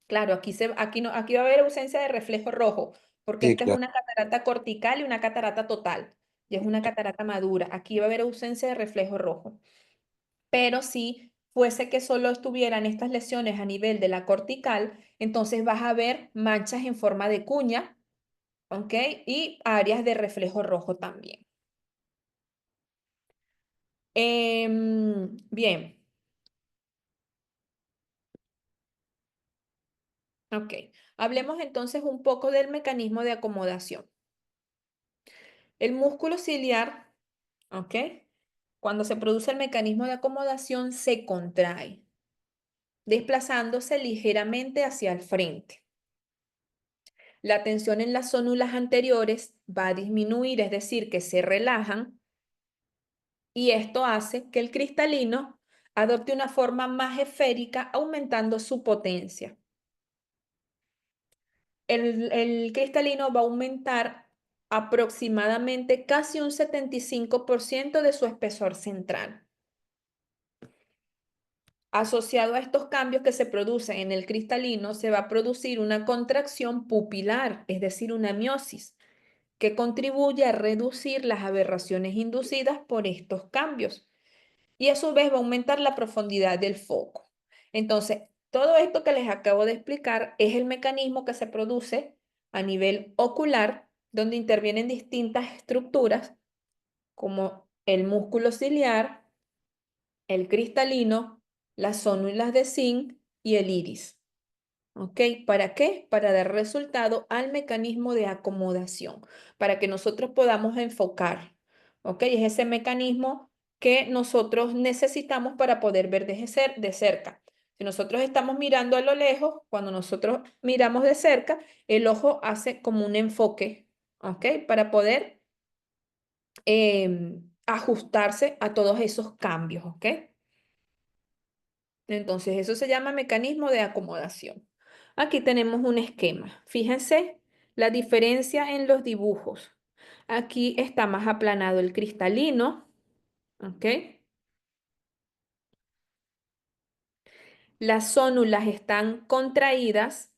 Claro, aquí, no, aquí va a haber ausencia de reflejo rojo, porque Sí, esta es claro. una catarata cortical y una catarata total. Y es una catarata madura. Aquí va a haber ausencia de reflejo rojo. Pero si fuese que solo estuvieran estas lesiones a nivel de la cortical, entonces vas a ver manchas en forma de cuña, ¿ok? Y áreas de reflejo rojo también. Bien, ok. Hablemos entonces un poco del mecanismo de acomodación. El músculo ciliar, ¿ok? Cuando se produce el mecanismo de acomodación, se contrae, desplazándose ligeramente hacia el frente. La tensión en las zónulas anteriores va a disminuir, es decir, que se relajan, y esto hace que el cristalino adopte una forma más esférica, aumentando su potencia. el cristalino va a aumentar aproximadamente casi un 75% de su espesor central. Asociado a estos cambios que se producen en el cristalino, se va a producir una contracción pupilar, es decir, una miosis, que contribuye a reducir las aberraciones inducidas por estos cambios y a su vez va a aumentar la profundidad del foco. Entonces, todo esto que les acabo de explicar es el mecanismo que se produce a nivel ocular, donde intervienen distintas estructuras como el músculo ciliar, el cristalino, las zónulas de zinc y el iris. ¿Ok? ¿Para qué? Para dar resultado al mecanismo de acomodación, para que nosotros podamos enfocar. ¿Ok? Es ese mecanismo que nosotros necesitamos para poder ver de cerca. Si nosotros estamos mirando a lo lejos, cuando nosotros miramos de cerca, el ojo hace como un enfoque, ¿ok? Para poder ajustarse a todos esos cambios, ¿ok? Entonces, eso se llama mecanismo de acomodación. Aquí tenemos un esquema. Fíjense la diferencia en los dibujos. Aquí está más aplanado el cristalino, ¿ok? Las zónulas están contraídas,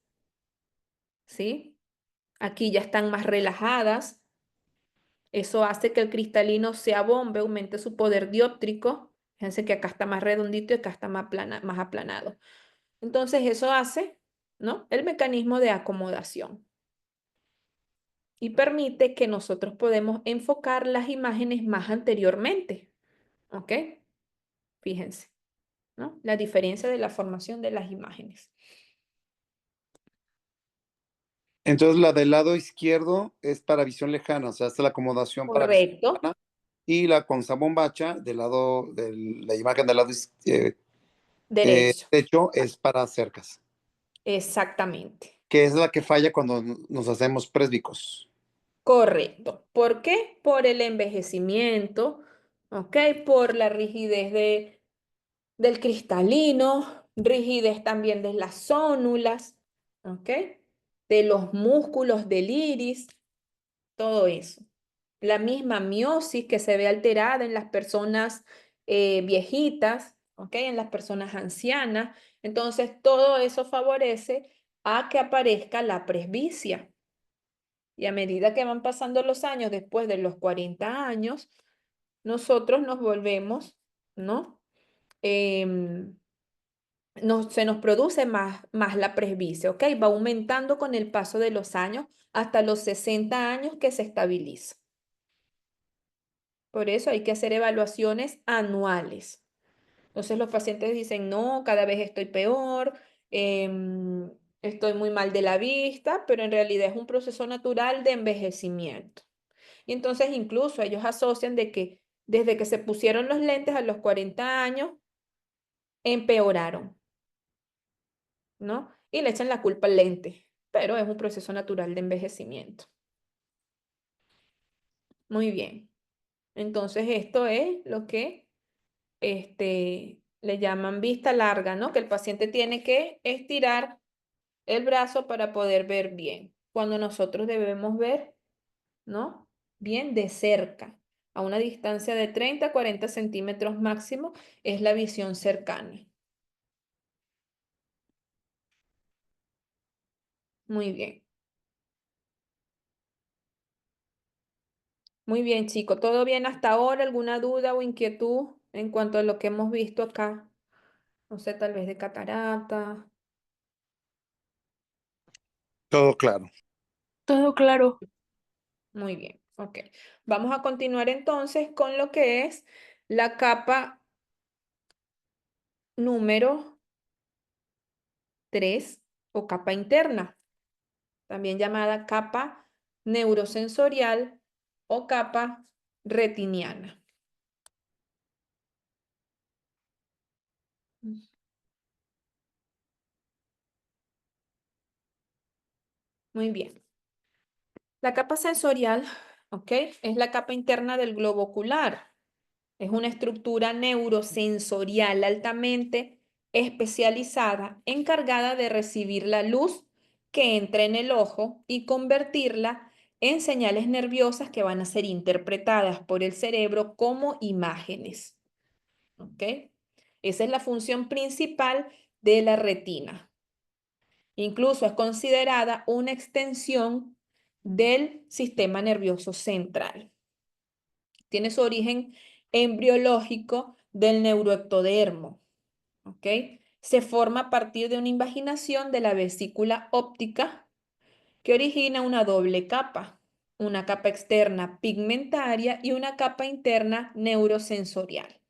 ¿sí? Aquí ya están más relajadas. Eso hace que el cristalino se abombe, aumente su poder dióptrico. Fíjense que acá está más redondito y acá está más aplanado. Entonces, eso hace, ¿no? El mecanismo de acomodación. Y permite que nosotros podemos enfocar las imágenes más anteriormente. ¿Ok? Fíjense, ¿no? La diferencia de la formación de las imágenes. Entonces la del lado izquierdo es para visión lejana, o sea, esta es la acomodación para visión Correcto, lejana. Y la con esa bombacha del lado de la imagen del lado derecho. derecho es para cercas, Exactamente. que es la que falla cuando nos hacemos presbicos. Correcto. ¿Por qué? Por el envejecimiento, ¿ok? Por la rigidez del cristalino, rigidez también de las zónulas, ¿ok? De los músculos del iris, todo eso. La misma miosis que se ve alterada en las personas viejitas, ¿ok? En las personas ancianas. Entonces, todo eso favorece a que aparezca la presbicia. Y a medida que van pasando los años, después de los 40 años, nosotros nos volvemos, ¿no? Se nos produce más la presbicia, ¿ok? Va aumentando con el paso de los años hasta los 60 años que se estabiliza. Por eso hay que hacer evaluaciones anuales. Entonces los pacientes dicen, no, cada vez estoy peor, estoy muy mal de la vista, pero en realidad es un proceso natural de envejecimiento. Y entonces incluso ellos asocian de que desde que se pusieron los lentes a los 40 años, empeoraron, ¿no? Y le echan la culpa al lente, pero es un proceso natural de envejecimiento. Muy bien. Entonces esto es lo que le llaman vista larga, ¿no? Que el paciente tiene que estirar el brazo para poder ver bien. Cuando nosotros debemos ver, ¿no? Bien de cerca, a una distancia de 30 a 40 centímetros máximo, es la visión cercana. Muy bien. Muy bien, chicos. ¿Todo bien hasta ahora? ¿Alguna duda o inquietud en cuanto a lo que hemos visto acá? No sé, tal vez de catarata. Todo claro. Todo claro. Muy bien, ok. Vamos a continuar entonces con lo que es la capa número 3 o capa interna, también llamada capa neurosensorial o capa retiniana. Muy bien. La capa sensorial, ¿ok? Es la capa interna del globo ocular. Es una estructura neurosensorial altamente especializada, encargada de recibir la luz que entra en el ojo y convertirla en señales nerviosas que van a ser interpretadas por el cerebro como imágenes. ¿Ok? Esa es la función principal de la retina. Incluso es considerada una extensión del sistema nervioso central. Tiene su origen embriológico del neuroectodermo. ¿Ok? Se forma a partir de una invaginación de la vesícula óptica que origina una doble capa, una capa externa pigmentaria y una capa interna neurosensorial.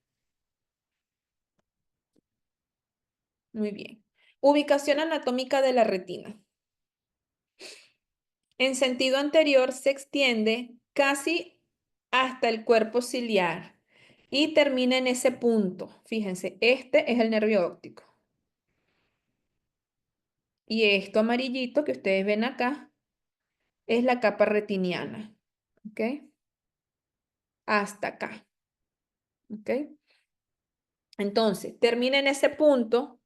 Muy bien. Ubicación anatómica de la retina. En sentido anterior se extiende casi hasta el cuerpo ciliar y termina en ese punto. Fíjense, este es el nervio óptico. Y esto amarillito que ustedes ven acá es la capa retiniana. ¿Ok? Hasta acá. ¿Ok? Entonces, termina en ese punto,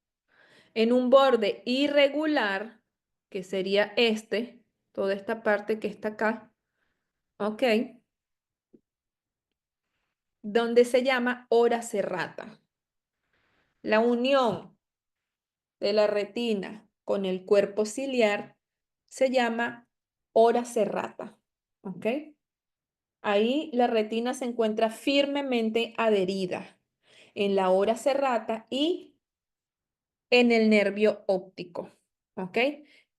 en un borde irregular, que sería este, toda esta parte que está acá. ¿Ok? Donde se llama hora serrata. La unión de la retina con el cuerpo ciliar se llama hora serrata. ¿Ok? Ahí la retina se encuentra firmemente adherida en la hora serrata y en el nervio óptico. ¿Ok?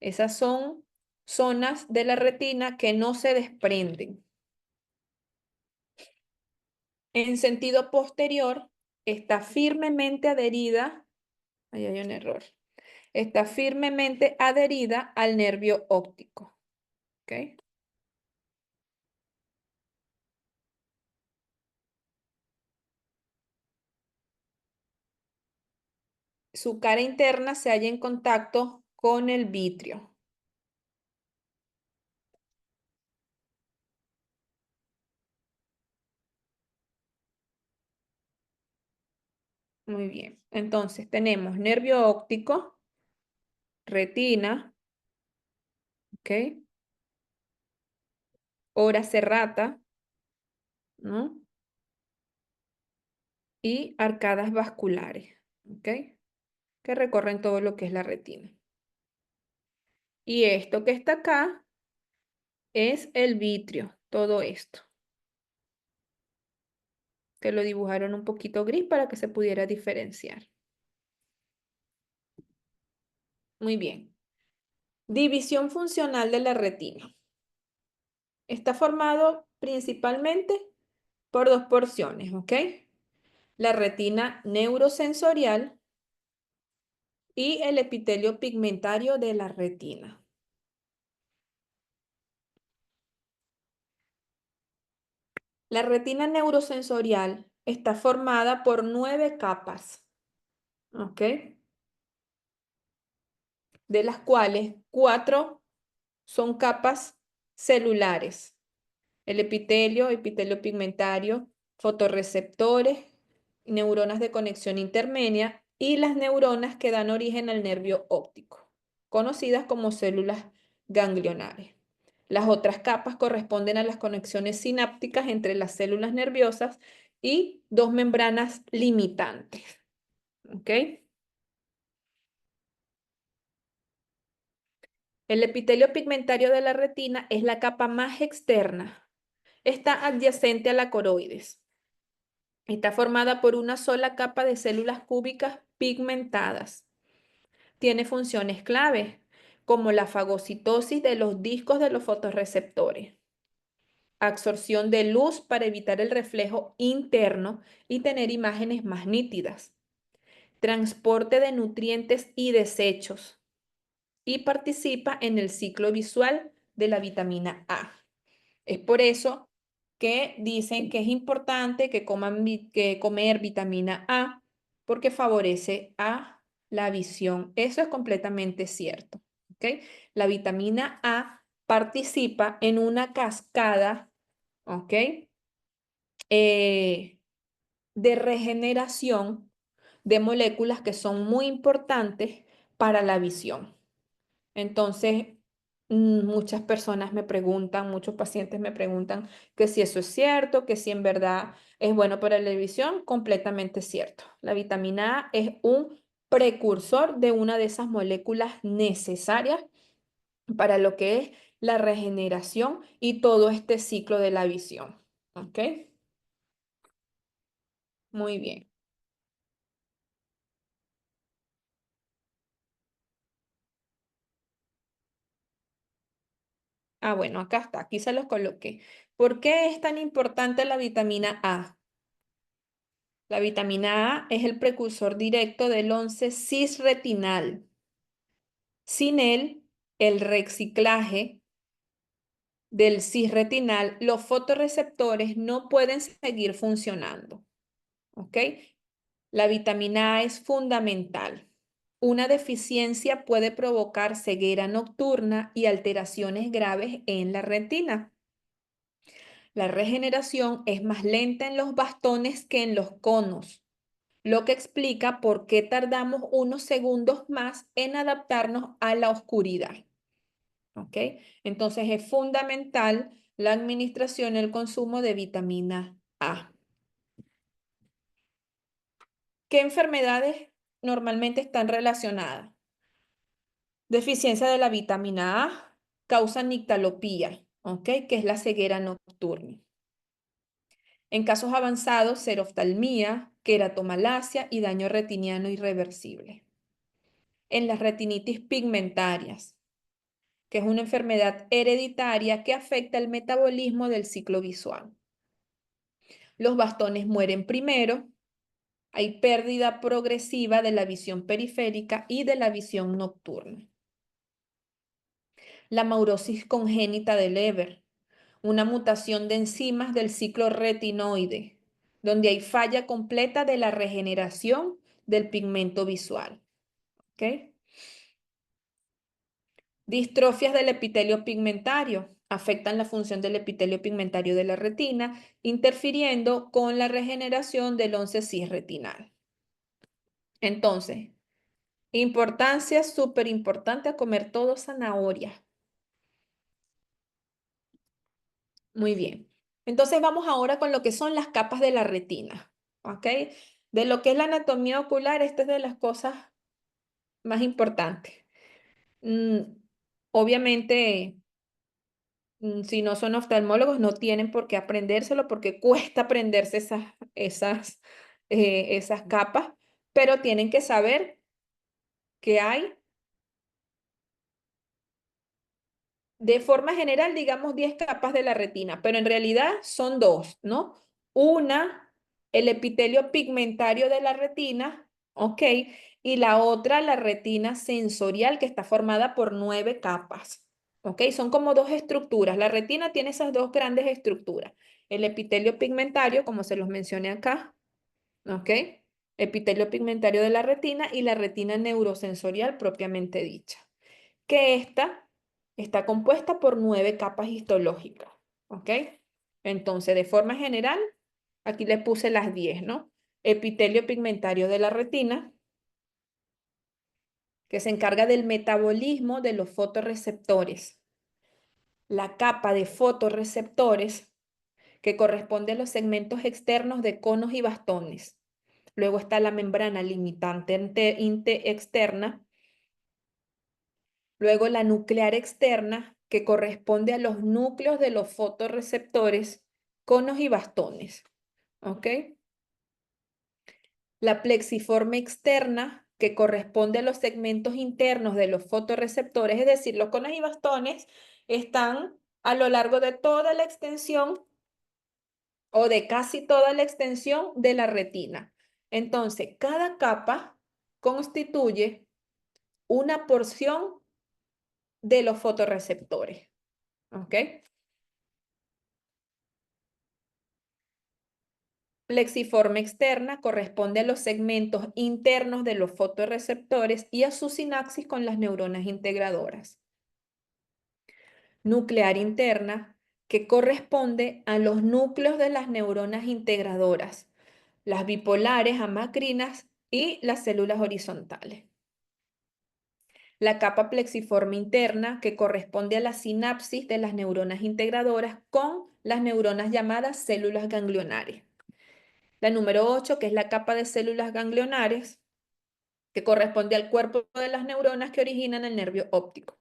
Esas son zonas de la retina que no se desprenden. En sentido posterior, está firmemente adherida, ahí hay un error, está firmemente adherida al nervio óptico. ¿Ok? Su cara interna se halla en contacto con el vitrio. Muy bien. Entonces tenemos nervio óptico, retina, ¿ok? Hora serrata, ¿no? Y arcadas vasculares, ¿ok? Que recorren todo lo que es la retina. Y esto que está acá es el vitrio, todo esto. Que lo dibujaron un poquito gris para que se pudiera diferenciar. Muy bien. División funcional de la retina. Está formado principalmente por dos porciones, ¿ok? La retina neurosensorial y el epitelio pigmentario de la retina. La retina neurosensorial está formada por 9 capas, ¿ok? De las cuales 4 son capas celulares. El epitelio, epitelio pigmentario, fotorreceptores, neuronas de conexión intermedia y las neuronas que dan origen al nervio óptico, conocidas como células ganglionares. Las otras capas corresponden a las conexiones sinápticas entre las células nerviosas y dos membranas limitantes. ¿Ok? El epitelio pigmentario de la retina es la capa más externa. Está adyacente a la coroides. Está formada por una sola capa de células cúbicas pigmentadas. Tiene funciones clave, como la fagocitosis de los discos de los fotorreceptores, absorción de luz para evitar el reflejo interno y tener imágenes más nítidas, transporte de nutrientes y desechos, y participa en el ciclo visual de la vitamina A. Es por eso que dicen que es importante que comer vitamina A porque favorece a la visión. Eso es completamente cierto. ¿Ok? La vitamina A participa en una cascada, ¿ok? De regeneración de moléculas que son muy importantes para la visión. Entonces, muchas personas me preguntan, muchos pacientes me preguntan que si eso es cierto, que si en verdad es bueno para la visión, completamente cierto. La vitamina A es un precursor de una de esas moléculas necesarias para lo que es la regeneración y todo este ciclo de la visión. ¿Ok? Muy bien. Ah, bueno, acá está, aquí se los coloqué. ¿Por qué es tan importante la vitamina A? La vitamina A es el precursor directo del 11-cisretinal. Sin él, el reciclaje del cisretinal, los fotorreceptores no pueden seguir funcionando. ¿Ok? La vitamina A es fundamental. Una deficiencia puede provocar ceguera nocturna y alteraciones graves en la retina. La regeneración es más lenta en los bastones que en los conos, lo que explica por qué tardamos unos segundos más en adaptarnos a la oscuridad. ¿Ok? Entonces es fundamental la administración y el consumo de vitamina A. ¿Qué enfermedades normalmente están relacionadas? Deficiencia de la vitamina A causa nictalopía, ¿ok? Que es la ceguera nocturna. En casos avanzados, seroftalmía, queratomalacia y daño retiniano irreversible. En las retinitis pigmentarias, que es una enfermedad hereditaria que afecta el metabolismo del ciclo visual. Los bastones mueren primero, hay pérdida progresiva de la visión periférica y de la visión nocturna. La maurosis congénita de Leber, una mutación de enzimas del ciclo retinoide, donde hay falla completa de la regeneración del pigmento visual. ¿Ok? Distrofias del epitelio pigmentario afectan la función del epitelio pigmentario de la retina, interfiriendo con la regeneración del 11-cis retinal. Entonces, importancia súper importante a comer todo zanahoria. Muy bien. Entonces vamos ahora con lo que son las capas de la retina. ¿Ok? De lo que es la anatomía ocular, esta es de las cosas más importantes. Obviamente, si no son oftalmólogos, no tienen por qué aprendérselo porque cuesta aprenderse esas capas, pero tienen que saber que hay, de forma general, digamos 10 capas de la retina, pero en realidad son dos, ¿no? Una, el epitelio pigmentario de la retina, ¿ok? Y la otra, la retina sensorial, que está formada por 9 capas, ¿ok? Son como dos estructuras. La retina tiene esas dos grandes estructuras. El epitelio pigmentario, como se los mencioné acá, ¿ok? Epitelio pigmentario de la retina y la retina neurosensorial propiamente dicha, que esta está compuesta por 9 capas histológicas, ¿ok? Entonces, de forma general, aquí le puse las 10, ¿no? Epitelio pigmentario de la retina, que se encarga del metabolismo de los fotorreceptores. La capa de fotorreceptores, que corresponde a los segmentos externos de conos y bastones. Luego está la membrana limitante externa. Luego la nuclear externa, que corresponde a los núcleos de los fotorreceptores, conos y bastones. ¿Ok? La plexiforme externa, que corresponde a los segmentos internos de los fotorreceptores, es decir, los conos y bastones están a lo largo de toda la extensión o de casi toda la extensión de la retina. Entonces, cada capa constituye una porción de los fotorreceptores. ¿Ok? Plexiforme externa corresponde a los segmentos internos de los fotorreceptores y a su sinapsis con las neuronas integradoras. Nuclear interna, que corresponde a los núcleos de las neuronas integradoras, las bipolares, amacrinas y las células horizontales. la capa plexiforme interna, que corresponde a la sinapsis de las neuronas integradoras con las neuronas llamadas células ganglionares. La número 8, que es la capa de células ganglionares, que corresponde al cuerpo de las neuronas que originan el nervio óptico.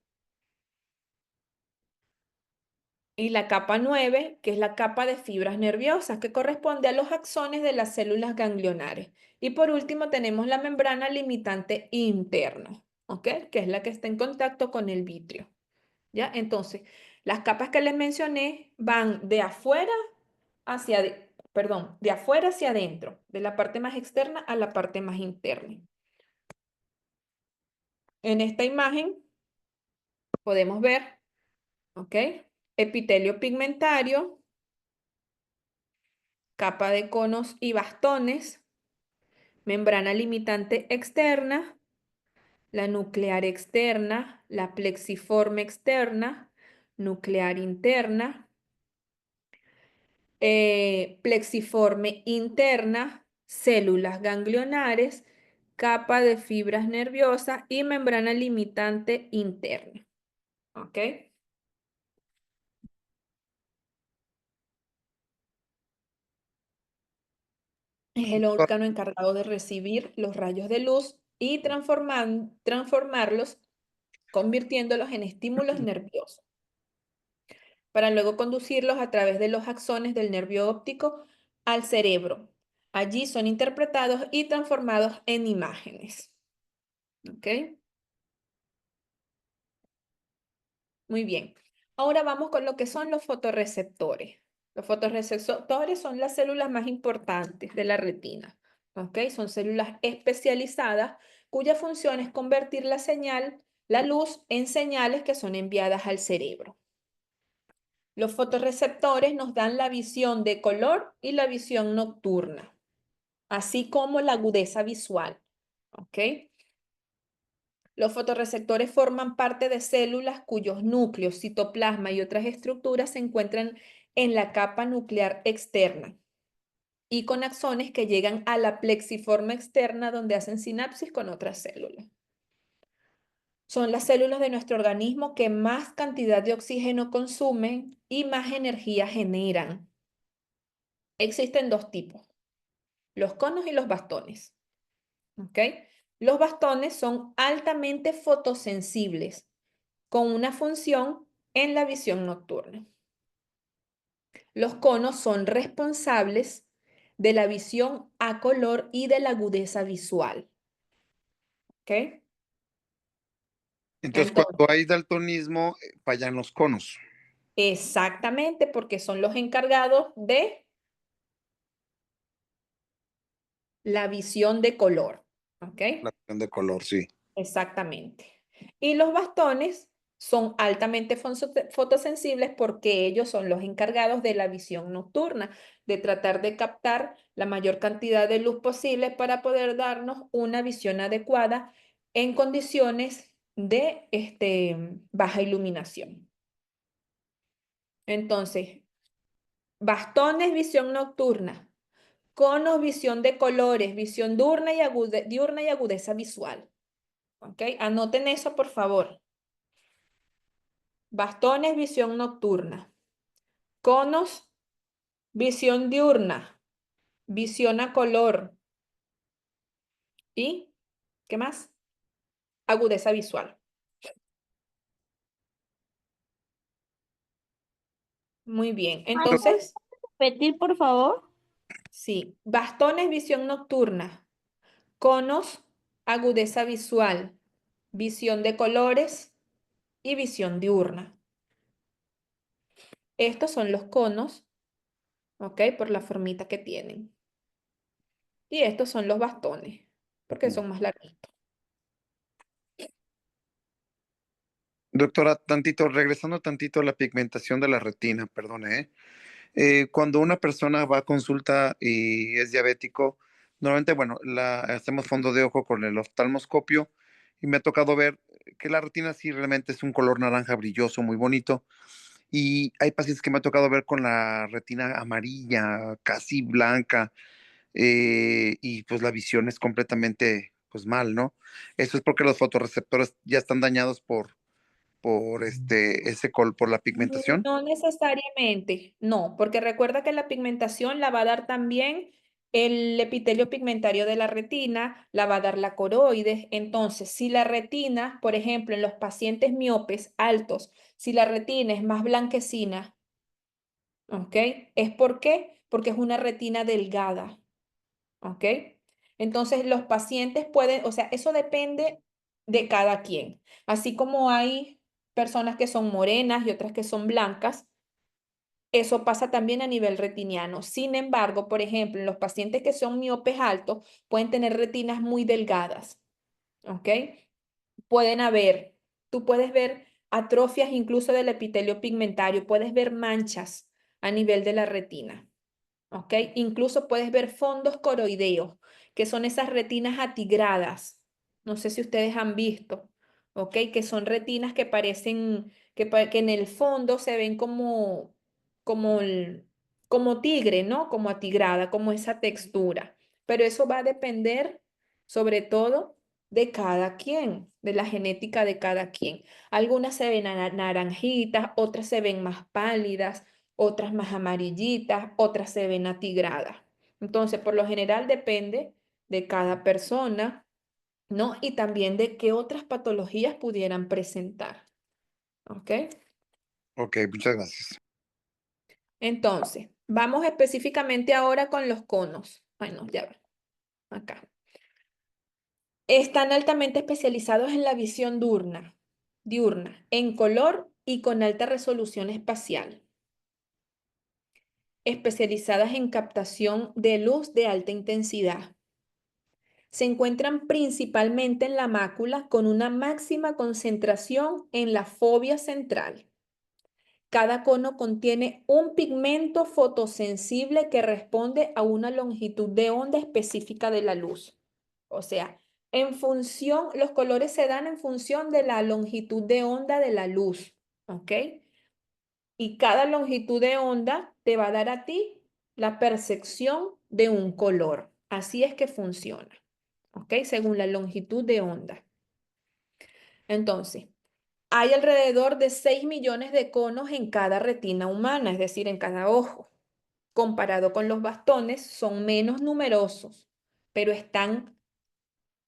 Y la capa 9, que es la capa de fibras nerviosas, que corresponde a los axones de las células ganglionares. Y por último tenemos la membrana limitante interna, ¿ok? Que es la que está en contacto con el vitrio. ¿Ya? Entonces, las capas que les mencioné van de afuera de afuera hacia adentro, de la parte más externa a la parte más interna. En esta imagen podemos ver, ¿ok? Epitelio pigmentario, capa de conos y bastones, membrana limitante externa, la nuclear externa, la plexiforme externa, nuclear interna, plexiforme interna, células ganglionares, capa de fibras nerviosas y membrana limitante interna. ¿Ok? Es el órgano encargado de recibir los rayos de luz y transformarlos, convirtiéndolos en estímulos nerviosos, para luego conducirlos a través de los axones del nervio óptico al cerebro. Allí son interpretados y transformados en imágenes. ¿Ok? Muy bien. Ahora vamos con lo que son los fotorreceptores. Los fotorreceptores son las células más importantes de la retina. ¿Ok? Son células especializadas cuya función es convertir la luz, en señales que son enviadas al cerebro. Los fotorreceptores nos dan la visión de color y la visión nocturna, así como la agudeza visual. ¿Ok? Los fotorreceptores forman parte de células cuyos núcleos, citoplasma y otras estructuras se encuentran en la capa nuclear externa y con axones que llegan a la plexiforme externa donde hacen sinapsis con otras células. Son las células de nuestro organismo que más cantidad de oxígeno consumen y más energía generan. Existen dos tipos, los conos y los bastones. ¿Ok? Los bastones son altamente fotosensibles, con una función en la visión nocturna. Los conos son responsables de la visión a color y de la agudeza visual. ¿Ok? Entonces, cuando hay daltonismo, fallan los conos. Exactamente, porque son los encargados de la visión de color. ¿Ok? La visión de color, sí. Exactamente. Y los bastones son altamente fotosensibles porque ellos son los encargados de la visión nocturna, de tratar de captar la mayor cantidad de luz posible para poder darnos una visión adecuada en condiciones de baja iluminación. Entonces, bastones, visión nocturna; conos, visión de colores, visión diurna y agudeza visual. ¿Ok? Anoten eso, por favor. Bastones, visión nocturna; conos, visión diurna, visión a color y, ¿qué más? Agudeza visual. Muy bien. Entonces, ¿Repetir, por favor? sí, bastones, visión nocturna; conos, agudeza visual, visión de colores y visión diurna. Estos son los conos, ¿ok? Por la formita que tienen. Y estos son los bastones, porque son más larguitos. Doctora, regresando tantito a la pigmentación de la retina, perdone, ¿eh? Cuando una persona va a consulta y es diabético, normalmente, bueno, hacemos fondo de ojo con el oftalmoscopio y me ha tocado ver que la retina sí realmente es un color naranja brilloso, muy bonito. Y hay pacientes que me ha tocado ver con la retina amarilla, casi blanca, y pues la visión es completamente pues mal, ¿no? Eso es porque los fotorreceptores ya están dañados por la pigmentación. No necesariamente, no, porque recuerda que la pigmentación la va a dar también el epitelio pigmentario de la retina, la va a dar la coroides. Entonces, si la retina, por ejemplo, en los pacientes miopes altos, si la retina es más blanquecina, ¿ok? ¿Es por qué? Porque es una retina delgada, ¿ok? Entonces, los pacientes pueden, o sea, eso depende de cada quien. Así como hay personas que son morenas y otras que son blancas, eso pasa también a nivel retiniano. Sin embargo, por ejemplo, en los pacientes que son miopes altos, pueden tener retinas muy delgadas, ¿ok? Pueden haber, tú puedes ver atrofias incluso del epitelio pigmentario, puedes ver manchas a nivel de la retina. ¿Ok? Incluso puedes ver fondos coroideos, que son esas retinas atigradas. No sé si ustedes han visto, ¿ok? Que son retinas que parecen, que en el fondo se ven como, como tigre, ¿no? Como atigrada, como esa textura. Pero eso va a depender, sobre todo, de cada quien, de la genética de cada quien. Algunas se ven naranjitas, otras se ven más pálidas, otras más amarillitas, otras se ven atigradas. Entonces, por lo general depende de cada persona, ¿no? Y también de qué otras patologías pudieran presentar, ¿ok? Ok, muchas gracias. Entonces, vamos específicamente ahora con los conos. Bueno, ya va, acá. Están altamente especializados en la visión diurna, en color y con alta resolución espacial, especializadas en captación de luz de alta intensidad. Se encuentran principalmente en la mácula con una máxima concentración en la fovea central. Cada cono contiene un pigmento fotosensible que responde a una longitud de onda específica de la luz. O sea, los colores se dan en función de la longitud de onda de la luz, ¿ok? Y cada longitud de onda te va a dar a ti la percepción de un color. Así es que funciona, ¿ok? Según la longitud de onda. Entonces, hay alrededor de 6 millones de conos en cada retina humana, es decir, en cada ojo. Comparado con los bastones, son menos numerosos, pero están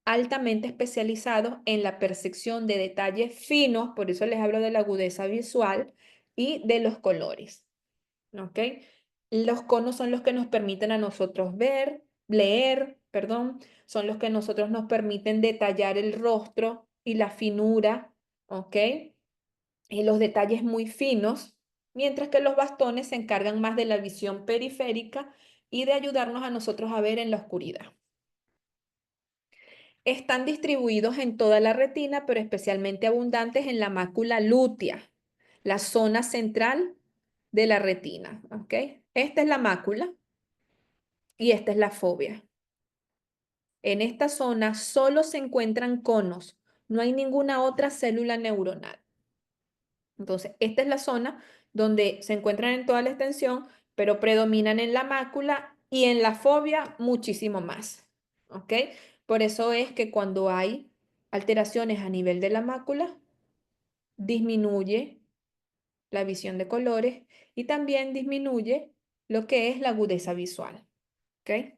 altamente especializados en la percepción de detalles finos, por eso les hablo de la agudeza visual y de los colores. ¿Ok? Los conos son los que nos permiten a nosotros leer, perdón, son los que nosotros nos permiten detallar el rostro y la finura, ¿ok? Y los detalles muy finos, mientras que los bastones se encargan más de la visión periférica y de ayudarnos a nosotros a ver en la oscuridad. Están distribuidos en toda la retina, pero especialmente abundantes en la mácula lútea, la zona central de la retina, ¿ok? Esta es la mácula y esta es la fovea. En esta zona solo se encuentran conos, no hay ninguna otra célula neuronal. Entonces, esta es la zona donde se encuentran en toda la extensión, pero predominan en la mácula y en la fovea muchísimo más, ¿ok? Por eso es que cuando hay alteraciones a nivel de la mácula, disminuye la visión de colores y también disminuye lo que es la agudeza visual, ¿ok?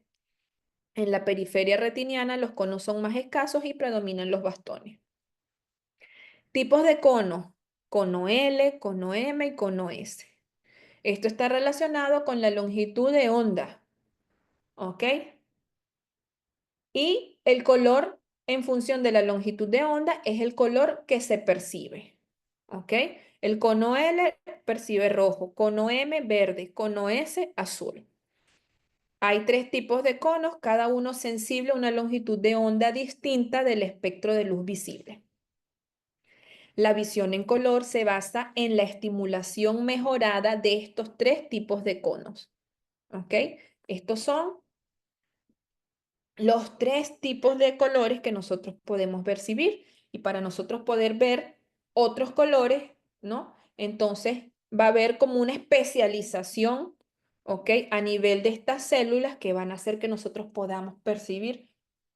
En la periferia retiniana los conos son más escasos y predominan los bastones. Tipos de conos: cono L, cono M y cono S. Esto está relacionado con la longitud de onda, ¿ok? Y el color en función de la longitud de onda es el color que se percibe, ¿ok? El cono L percibe rojo, cono M verde, cono S azul. Hay 3 tipos de conos, cada uno sensible a una longitud de onda distinta del espectro de luz visible. La visión en color se basa en la estimulación mejorada de estos 3 tipos de conos, ¿ok? Estos son los 3 tipos de colores que nosotros podemos percibir, y para nosotros poder ver otros colores, ¿no? Entonces va a haber como una especialización, ¿ok? A nivel de estas células que van a hacer que nosotros podamos percibir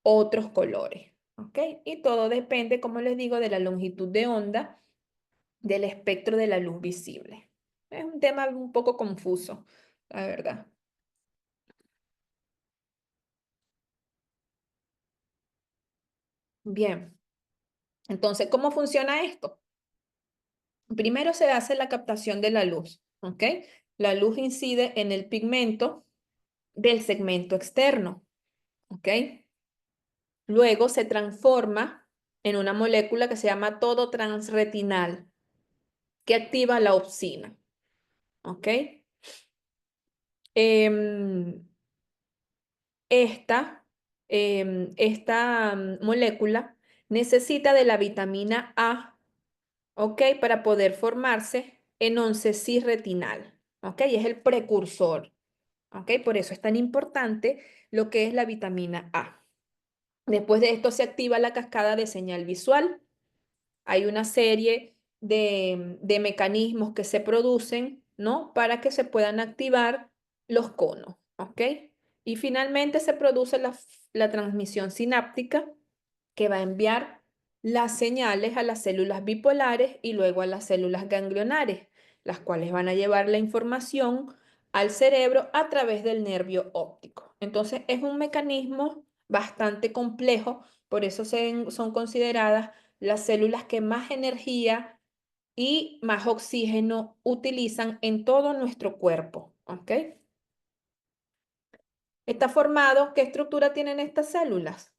otros colores, ¿ok? Y todo depende, como les digo, de la longitud de onda del espectro de la luz visible. Es un tema un poco confuso, la verdad. Bien, entonces, ¿cómo funciona esto? Primero se hace la captación de la luz, ¿ok? La luz incide en el pigmento del segmento externo, ¿ok? Luego se transforma en una molécula que se llama todotransretinal, que activa la opsina, ¿ok? Em, esta molécula necesita de la vitamina A, ¿ok? Para poder formarse en 11-cis retinal, ¿ok? Y es el precursor, ¿ok? Por eso es tan importante lo que es la vitamina A. Después de esto se activa la cascada de señal visual. Hay una serie de mecanismos que se producen, ¿no? Para que se puedan activar los conos, ¿ok? Y finalmente se produce la transmisión sináptica que va a enviar las señales a las células bipolares y luego a las células ganglionares, las cuales van a llevar la información al cerebro a través del nervio óptico. Entonces es un mecanismo bastante complejo, por eso son consideradas las células que más energía y más oxígeno utilizan en todo nuestro cuerpo, ¿ok? Está formado, ¿qué estructura tienen estas células?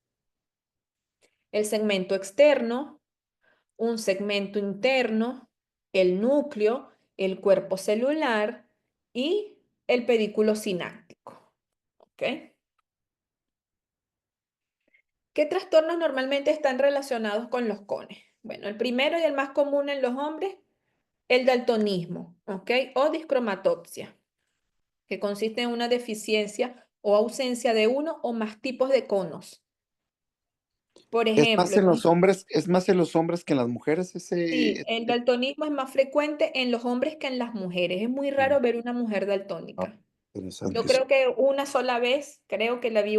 El segmento externo, un segmento interno, el núcleo, el cuerpo celular y el pedículo sináptico, ¿ok? ¿Qué trastornos normalmente están relacionados con los cones? Bueno, el primero y el más común en los hombres, el daltonismo, ¿ok? O discromatopsia, que consiste en una deficiencia o ausencia de uno o más tipos de conos. Por Es más ejemplo, en los hombres, es más en los hombres que en las mujeres sí, el daltonismo es más frecuente en los hombres que en las mujeres. Es muy raro ver una mujer daltónica. Yo interesante. creo que una sola vez, creo que la vi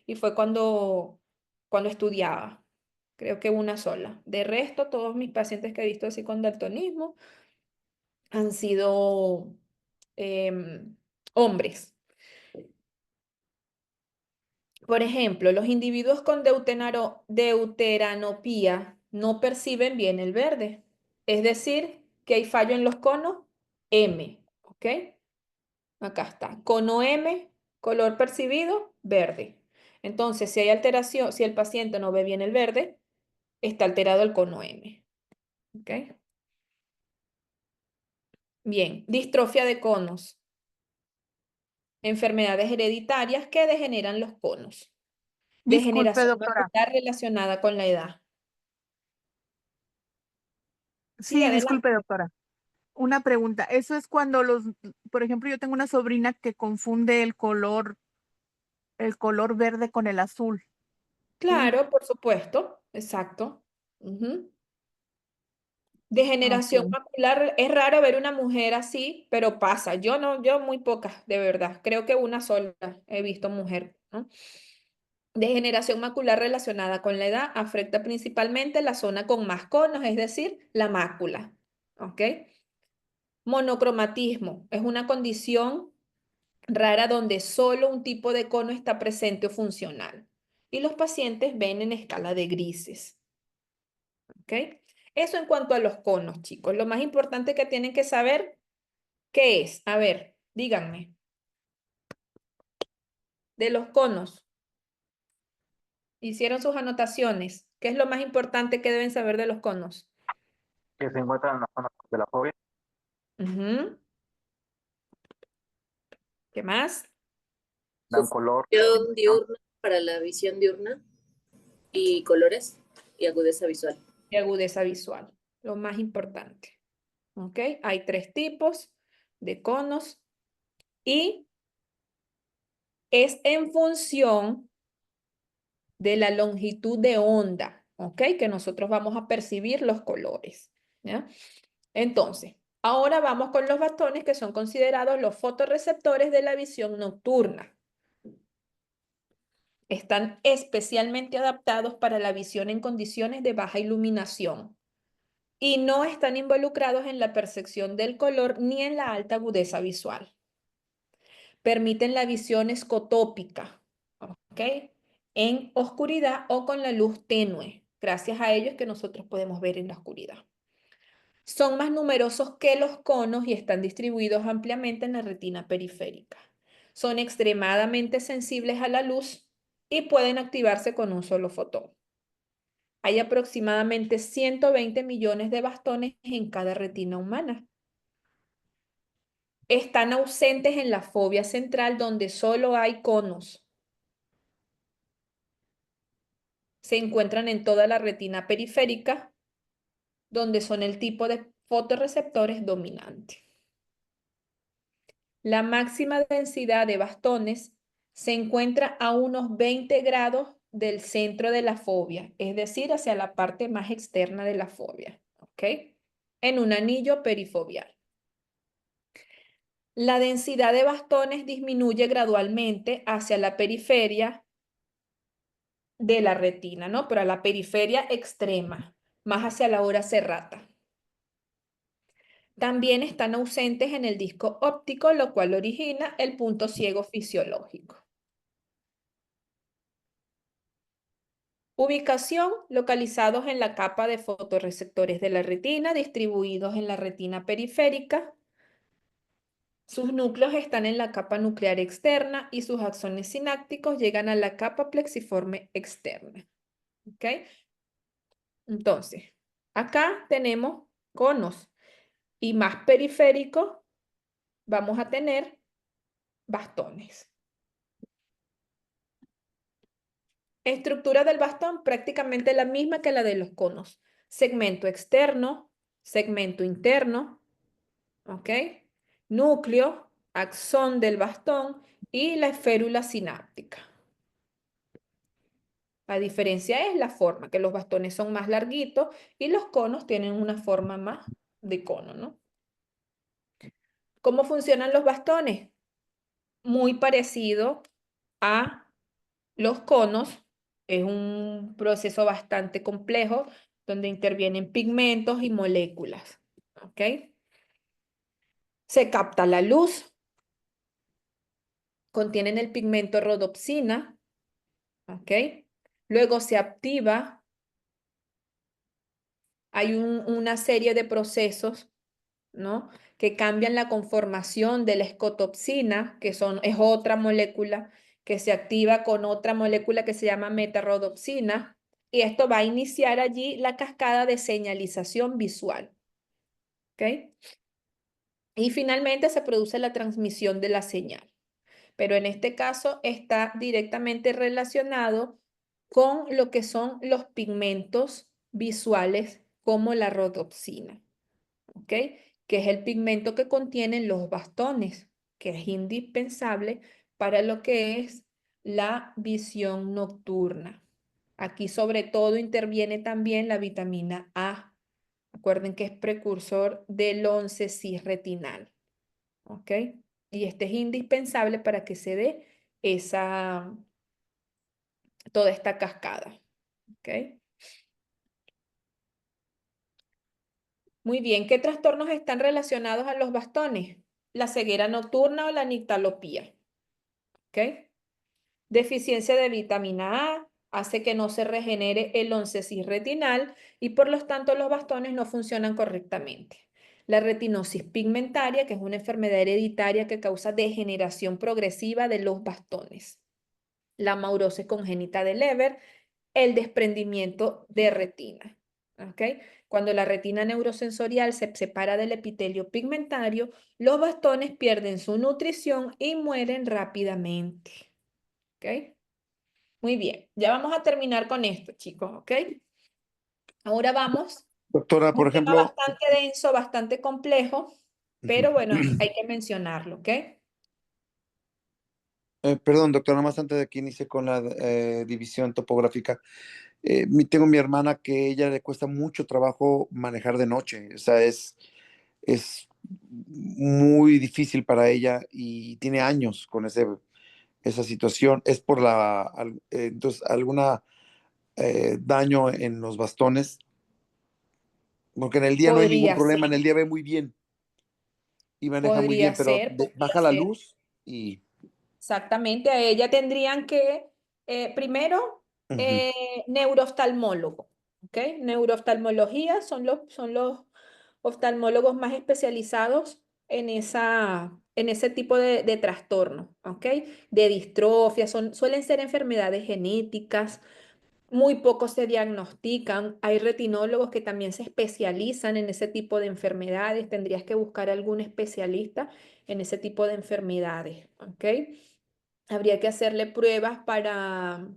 y fue cuando estudiaba. Creo que una sola. De resto, todos mis pacientes que he visto así con daltonismo han sido hombres. Por ejemplo, los individuos con deuteranopía no perciben bien el verde. Es decir, que hay fallo en los conos M, ¿ok? Acá está. Cono M, color percibido, verde. Entonces, si hay alteración, si el paciente no ve bien el verde, está alterado el cono M, ¿ok? Bien, distrofia de conos. Enfermedades hereditarias que degeneran los conos. Disculpe, Degeneración doctora. macular relacionada con la edad. Sí, Sí, adelante. disculpe, doctora. Una pregunta. Eso es cuando por ejemplo, yo tengo una sobrina que confunde el color verde con el azul. Sí. Claro, por supuesto. Exacto. Ujú. Degeneración Ok. macular, es raro ver una mujer así, pero pasa. Yo no, yo muy pocas, de verdad. Creo que una sola he visto mujer, ¿no? Degeneración macular relacionada con la edad afecta principalmente la zona con más conos, es decir, la mácula, ¿ok? Monocromatismo es una condición rara donde solo un tipo de cono está presente o funcional. Y los pacientes ven en escala de grises, ¿ok? Eso en cuanto a los conos, chicos. Lo más importante que tienen que saber, ¿qué es? A ver, díganme, de los conos. Hicieron sus anotaciones. ¿Qué es lo más importante que deben saber de los conos? Que se encuentran en la zona de la fobia, Ujú. ¿Qué más? dan color, Visión diurna para la visión diurna y colores y agudeza visual. Y agudeza visual. Lo más importante. ¿Ok? Hay 3 tipos de conos y es en función de la longitud de onda, ¿ok? Que nosotros vamos a percibir los colores, ¿ya? Entonces, ahora vamos con los bastones que son considerados los fotorreceptores de la visión nocturna. Están especialmente adaptados para la visión en condiciones de baja iluminación y no están involucrados en la percepción del color ni en la alta agudeza visual. Permiten la visión escotópica, ¿ok? En oscuridad o con la luz tenue. Gracias a ellos que nosotros podemos ver en la oscuridad. Son más numerosos que los conos y están distribuidos ampliamente en la retina periférica. Son extremadamente sensibles a la luz y pueden activarse con un solo fotón. Hay aproximadamente 120 millones de bastones en cada retina humana. Están ausentes en la fobia central donde solo hay conos. Se encuentran en toda la retina periférica donde son el tipo de fotorreceptores dominante. La máxima densidad de bastones se encuentra a unos 20 grados del centro de la fobia, es decir, hacia la parte más externa de la fobia, ¿ok? En un anillo perifobial. La densidad de bastones disminuye gradualmente hacia la periferia de la retina, ¿no? Pero a la periferia extrema, más hacia la hora serrata. También están ausentes en el disco óptico, lo cual origina el punto ciego fisiológico. Ubicación: localizados en la capa de fotorreceptores de la retina, distribuidos en la retina periférica. Sus núcleos están en la capa nuclear externa y sus axones sinápticos llegan a la capa plexiforme externa. ¿Ok? Entonces, acá tenemos conos y más periféricos vamos a tener bastones. Estructura del bastón prácticamente la misma que la de los conos. Segmento externo, segmento interno, ¿ok? Núcleo, axón del bastón y la férula sináptica. La diferencia es la forma, que los bastones son más larguitos y los conos tienen una forma más de cono, ¿no? ¿Cómo funcionan los bastones? Muy parecido a los conos. Es un proceso bastante complejo donde intervienen pigmentos y moléculas, ¿ok? Se capta la luz, contienen el pigmento rodopsina, ¿ok? Luego se activa, hay una serie de procesos, ¿no? Que cambian la conformación de la escotopsina, que es otra molécula que se activa con otra molécula que se llama metarrodopsina, y esto va a iniciar allí la cascada de señalización visual, ¿ok? Y finalmente se produce la transmisión de la señal, pero en este caso está directamente relacionado con lo que son los pigmentos visuales como la rodopsina, ¿ok? Que es el pigmento que contienen los bastones, que es indispensable para lo que es la visión nocturna. Aquí sobre todo interviene también la vitamina A. Recuerden que es precursor del 11-cis retinal, ¿ok? Y este es indispensable para que se dé toda esta cascada, ¿ok? Muy bien, ¿qué trastornos están relacionados a los bastones? La ceguera nocturna o la nictalopía, ¿ok? Deficiencia de vitamina A hace que no se regenere el 11-cis retinal y por lo tanto los bastones no funcionan correctamente. La retinosis pigmentaria, que es una enfermedad hereditaria que causa degeneración progresiva de los bastones. La maurosis congénita de Leber, el desprendimiento de retina, ¿ok? Cuando la retina neurosensorial se separa del epitelio pigmentario, los bastones pierden su nutrición y mueren rápidamente, ¿ok? Muy bien, ya vamos a terminar con esto, chicos, ¿ok? Ahora vamos, Doctora, por un tema ejemplo, bastante denso, bastante complejo, pero bueno, hay que mencionarlo, ¿ok? perdón, doctora, más antes de que inicie con la división topográfica, tengo mi hermana que ella le cuesta mucho trabajo manejar de noche, o sea, es muy difícil para ella y tiene años con ese esa situación. Es por entonces, alguna daño en los bastones, porque en el día no hay ningún Podría problema, ser, en el día ve muy bien y maneja muy bien, pero podría baja la ser. luz y... Exactamente, a ella tendrían que, primero, Ujú. neurooftalmólogo, ¿ok? Neurooftalmología son los oftalmólogos más especializados en ese tipo de trastorno, ¿ok? De distrofia, suelen ser enfermedades genéticas, muy pocos se diagnostican. Hay retinólogos que también se especializan en ese tipo de enfermedades. Tendrías que buscar algún especialista en ese tipo de enfermedades, ¿ok? Habría que hacerle pruebas para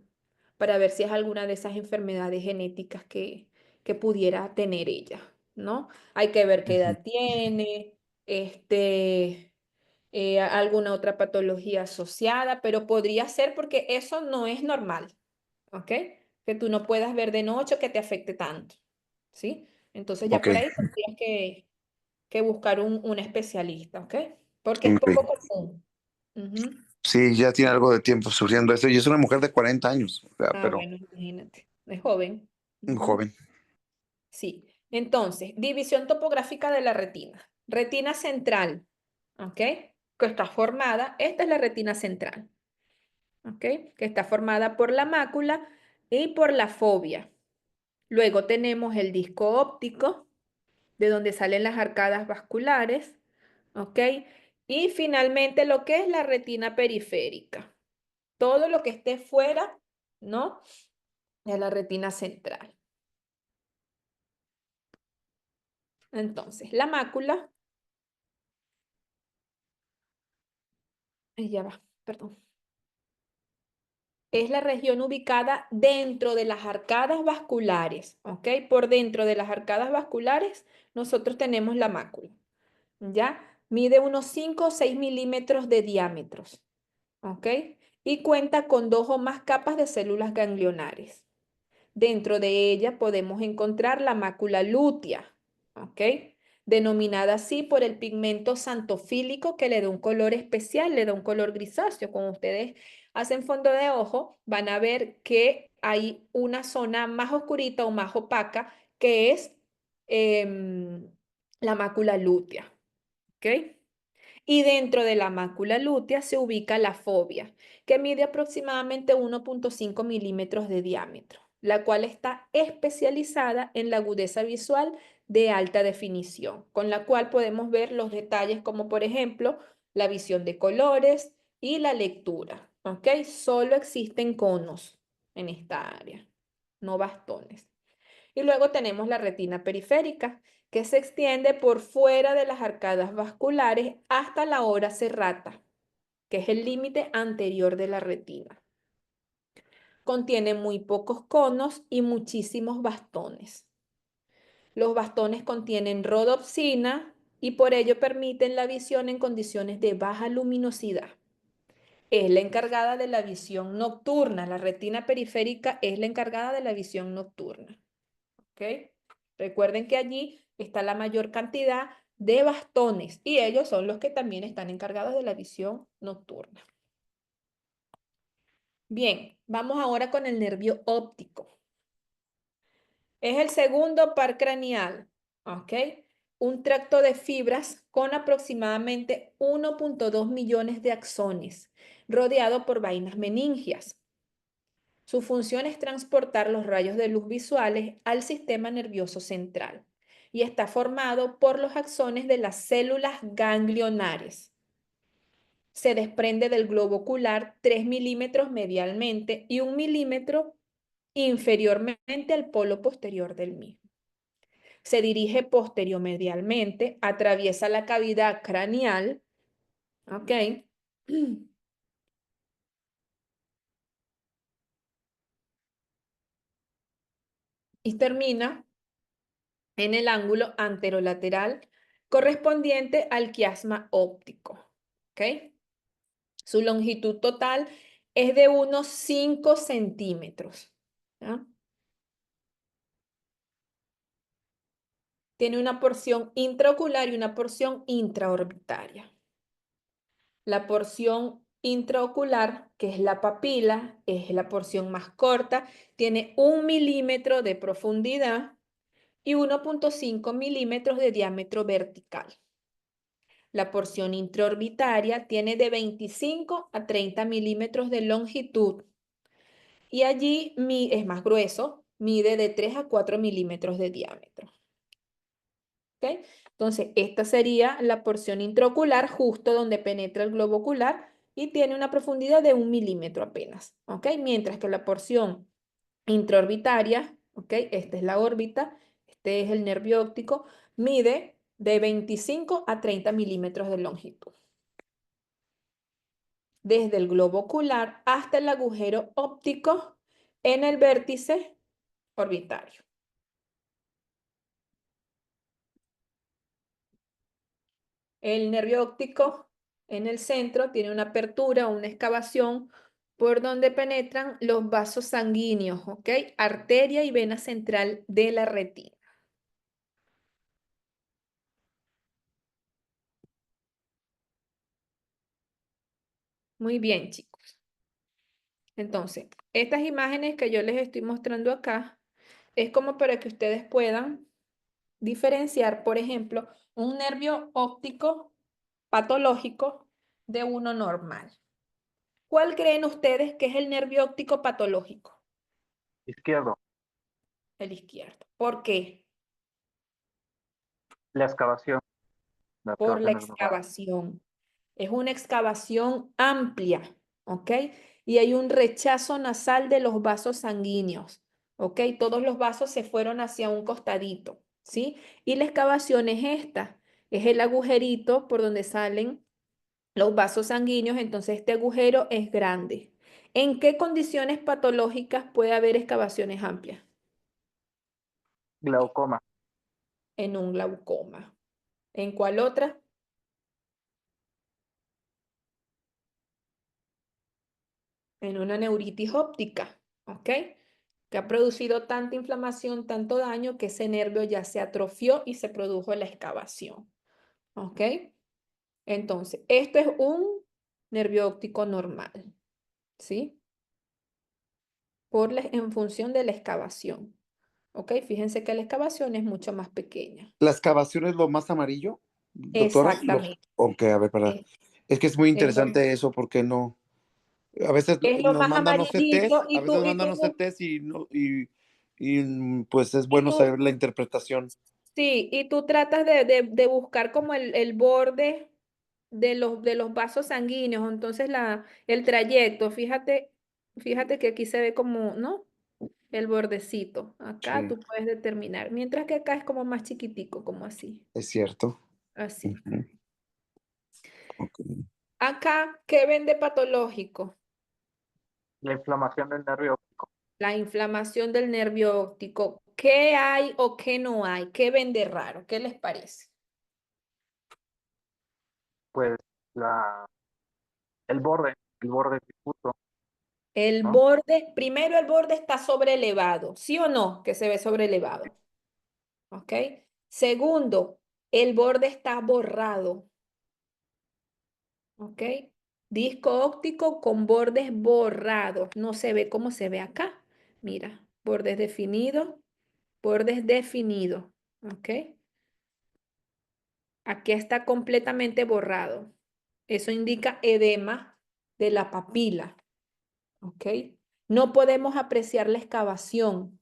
ver si es alguna de esas enfermedades genéticas que pudiera tener ella, ¿no? Hay que ver qué Ujú. edad tiene, alguna otra patología asociada, pero podría ser porque eso no es normal, ¿ok? Que tú no puedas ver de noche o que te afecte tanto, ¿sí? Entonces ya Ok, por ahí tendrías que buscar un especialista, ¿ok? Porque es ok. poco común. Ujú. Sí, ya tiene algo de tiempo sufriendo eso y es una mujer de 40 años, o sea, Ah, pero bueno, imagínate, es joven. un Ujú. joven. Sí. Entonces, división topográfica de la retina. Retina central, ¿ok? Que está formada, esta es la retina central, ¿ok? Que está formada por la mácula y por la fovea. Luego tenemos el disco óptico, de donde salen las arcadas vasculares, ¿ok? Y finalmente lo que es la retina periférica. Todo lo que esté fuera, ¿no? De la retina central. Entonces, la mácula, ya va, perdón, es la región ubicada dentro de las arcadas vasculares, ¿ok? Por dentro de las arcadas vasculares, nosotros tenemos la mácula, ¿ya? Mide unos 5 o 6 milímetros de diámetros, ¿ok? Y cuenta con 2 o más capas de células ganglionares. Dentro de ella podemos encontrar la mácula lútea, ¿ok? Denominada así por el pigmento xantofílico que le da un color especial, le da un color grisáceo. Cuando ustedes hacen fondo de ojo, van a ver que hay una zona más oscurita o más opaca que es em, la mácula lútea, ¿ok? Y dentro de la mácula lútea se ubica la fovea, que mide aproximadamente 1,5 milímetros de diámetro, la cual está especializada en la agudeza visual de alta definición, con la cual podemos ver los detalles como por ejemplo la visión de colores y la lectura, ¿ok? Solo existen conos en esta área, no bastones. Y luego tenemos la retina periférica, que se extiende por fuera de las arcadas vasculares hasta la hora serrata, que es el límite anterior de la retina. Contiene muy pocos conos y muchísimos bastones. Los bastones contienen rodopsina y por ello permiten la visión en condiciones de baja luminosidad. Es la encargada de la visión nocturna. La retina periférica es la encargada de la visión nocturna. ¿Ok? Recuerden que allí está la mayor cantidad de bastones y ellos son los que también están encargados de la visión nocturna. Bien, vamos ahora con el nervio óptico. Es el segundo par craneal, ¿ok? Un tracto de fibras con aproximadamente 1,2 millones de axones, rodeado por vainas meningias. Su función es transportar los rayos de luz visuales al sistema nervioso central y está formado por los axones de las células ganglionares. Se desprende del globo ocular 3 milímetros medialmente y 1 milímetro inferiormente al polo posterior del mismo. Se dirige posterior-medialmente, atraviesa la cavidad craneal, ¿ok? Y termina en el ángulo anterolateral correspondiente al quiasma óptico, ¿ok? Su longitud total es de unos 5 centímetros, ¿ya? Tiene una porción intraocular y una porción intraorbitaria. La porción intraocular, que es la papila, es la porción más corta, tiene 1 milímetro de profundidad y 1.5 milímetros de diámetro vertical. La porción intraorbitaria tiene de 25 a 30 milímetros de longitud y allí es más grueso, mide de 3 a 4 milímetros de diámetro. ¿Ok? Entonces, esta sería la porción intraocular, justo donde penetra el globo ocular y tiene una profundidad de 1 milímetro apenas. ¿Ok? Mientras que la porción intraorbitaria, ¿ok? Esta es la órbita, este es el nervio óptico, mide de 25 a 30 milímetros de longitud. Desde el globo ocular hasta el agujero óptico en el vértice orbitario. El nervio óptico en el centro tiene una apertura, una excavación por donde penetran los vasos sanguíneos, ¿ok? Arteria y vena central de la retina. Muy bien, chicos. Entonces, estas imágenes que yo les estoy mostrando acá es como para que ustedes puedan diferenciar, por ejemplo, un nervio óptico patológico de uno normal. ¿Cuál creen ustedes que es el nervio óptico patológico? Izquierdo, El izquierdo. ¿Por qué? la excavación. La Por la excavación es muy rara. excavación. Es una excavación amplia, ¿ok? Y hay un rechazo nasal de los vasos sanguíneos, ¿ok? Todos los vasos se fueron hacia un costadito, ¿sí? Y la excavación es esta, es el agujerito por donde salen los vasos sanguíneos, entonces este agujero es grande. ¿En qué condiciones patológicas puede haber excavaciones amplias? Glaucoma, En un glaucoma. ¿En cuál otra? En una neuritis óptica, ¿ok? Que ha producido tanta inflamación, tanto daño, que ese nervio ya se atrofió y se produjo la excavación, ¿ok? Entonces, esto es un nervio óptico normal, ¿sí? En función de la excavación, ¿ok? Fíjense que la excavación es mucho más pequeña. ¿La excavación es lo más amarillo, doctora? Exactamente. Ok, a ver, para. Es, Es que es muy es lo, interesante eso, porque no. A veces es lo nos más mandan amarillito OCTs, a veces nos mandan OCTs pues es y bueno tú, saber la interpretación. sí, y tú tratas de buscar como el borde de los vasos sanguíneos, entonces el trayecto, fíjate que aquí se ve como, ¿no? El bordecito. Acá Sí, tú puedes determinar, mientras que acá es como más chiquitico, como así, es cierto. así. Ujú, ok. Acá, ¿qué ven de patológico? la inflamación del nervio óptico, La inflamación del nervio óptico. ¿Qué hay o qué no hay? ¿Qué ven de raro? ¿Qué les parece? pues la, el borde difuso, El ¿no? borde, primero el borde está sobrelevado, ¿sí o no? Que se ve sobrelevado, ¿ok? Segundo, el borde está borrado, ¿ok? Disco óptico con bordes borrados, no se ve como se ve acá. Mira, bordes definidos, ¿ok? Aquí está completamente borrado. Eso indica edema de la papila, ¿ok? No podemos apreciar la excavación,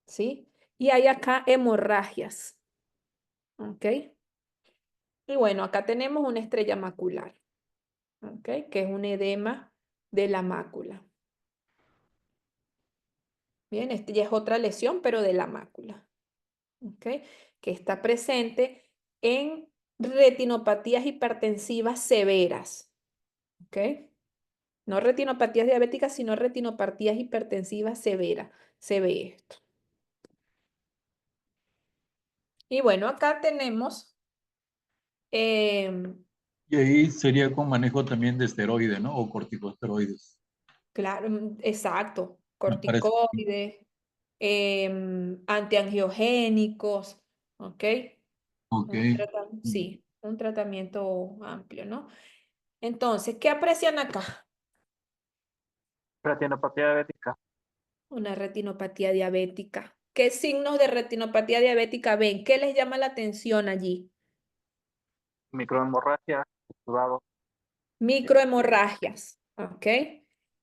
¿sí? Y hay acá hemorragias, ¿ok? Y bueno, acá tenemos una estrella macular, ¿ok? Que es un edema de la mácula. Bien, esta ya es otra lesión, pero de la mácula, ¿ok? Que está presente en retinopatías hipertensivas severas, ¿ok? No retinopatías diabéticas, sino retinopatías hipertensivas severas. Se ve esto. Y bueno, acá tenemos, Y ahí sería con manejo también de esteroide, ¿no? O corticosteroides. claro, exacto, Me parece. corticoides, antiangiogénicos, ¿ok? Ok. Sí, un tratamiento amplio, ¿no? Entonces, ¿qué aprecian acá? Retinopatía diabética, Una retinopatía diabética. ¿Qué signos de retinopatía diabética ven? ¿Qué les llama la atención allí? microhemorragia, exudado, Microhemorragias, ¿ok?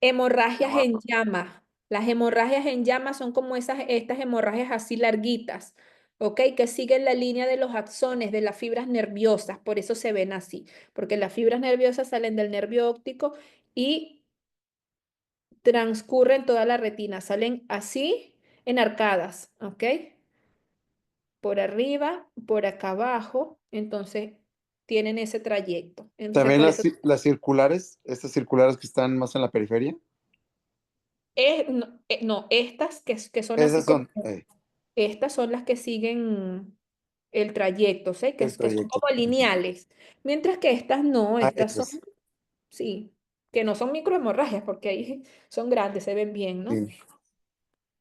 Hemorragias en llamados. llama. Las hemorragias en llama son como estas hemorragias así larguitas, ¿ok? Que siguen la línea de los axones, de las fibras nerviosas, por eso se ven así, porque las fibras nerviosas salen del nervio óptico y transcurren toda la retina, salen así en arcadas, ¿ok? Por arriba, por acá abajo, entonces tienen ese trayecto. Entonces, También por eso las circulares, estas circulares que están más en la periferia. no, estas que son así Esas como, son estas son las que siguen el trayecto, ¿sí? el Que son trayecto. como lineales, mientras que estas no, Ah, estas son, esas. sí, que no son microhemorragias, porque ahí son grandes, se ven bien, ¿no? Sí,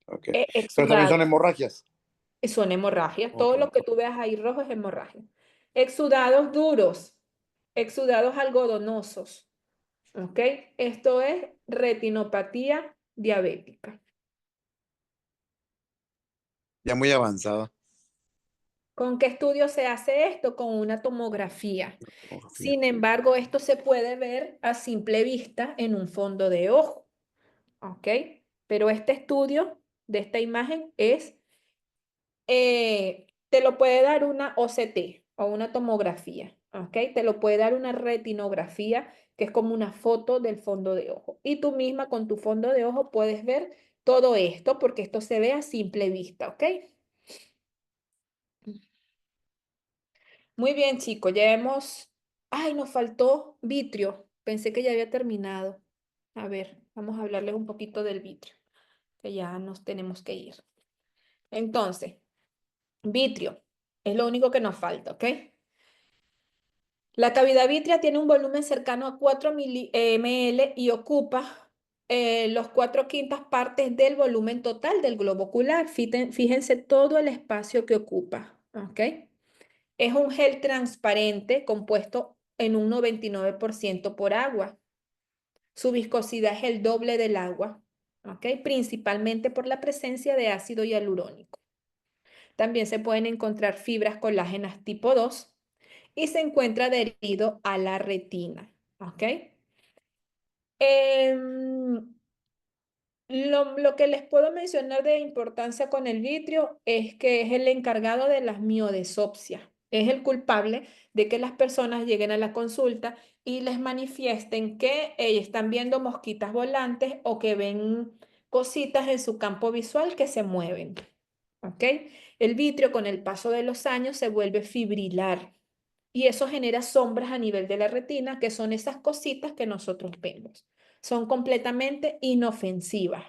ok. Pero también Exudados, son hemorragias. son hemorragias, todo lo Ok. que tú veas ahí rojo es hemorragia. Exudados duros, exudados algodonosos, ¿ok? Esto es retinopatía diabética. Ya muy avanzada. ¿Con qué estudio se hace esto? Con una tomografía. Tomografía. Sin embargo, esto se puede ver a simple vista en un fondo de ojo, ¿ok? Pero este estudio de esta imagen te lo puede dar una OCT o una tomografía, ¿ok? Te lo puede dar una retinografía, que es como una foto del fondo de ojo. Y tú misma con tu fondo de ojo puedes ver todo esto, porque esto se ve a simple vista, ¿ok? Muy bien, chicos, ya hemos... Ay, nos faltó vitrio. Pensé que ya había terminado. A ver, vamos a hablarles un poquito del vitrio, que ya nos tenemos que ir. Entonces, vitrio es lo único que nos falta, ¿ok? La cavidad vítrea tiene un volumen cercano a 4 ml y ocupa los 4/5 partes del volumen total del globo ocular. Fíjense todo el espacio que ocupa, ¿ok? Es un gel transparente compuesto en un 99% por agua. Su viscosidad es el doble del agua, ¿ok? Principalmente por la presencia de ácido hialurónico. También se pueden encontrar fibras colágenas tipo 2 y se encuentra adherido a la retina, ¿ok? Em, lo que les puedo mencionar de importancia con el vitrio es que es el encargado de las miodesopsias. Es el culpable de que las personas lleguen a la consulta y les manifiesten que están viendo mosquitas volantes o que ven cositas en su campo visual que se mueven. ¿Ok? El vitrio con el paso de los años se vuelve fibrilar y eso genera sombras a nivel de la retina, que son esas cositas que nosotros vemos. Son completamente inofensivas.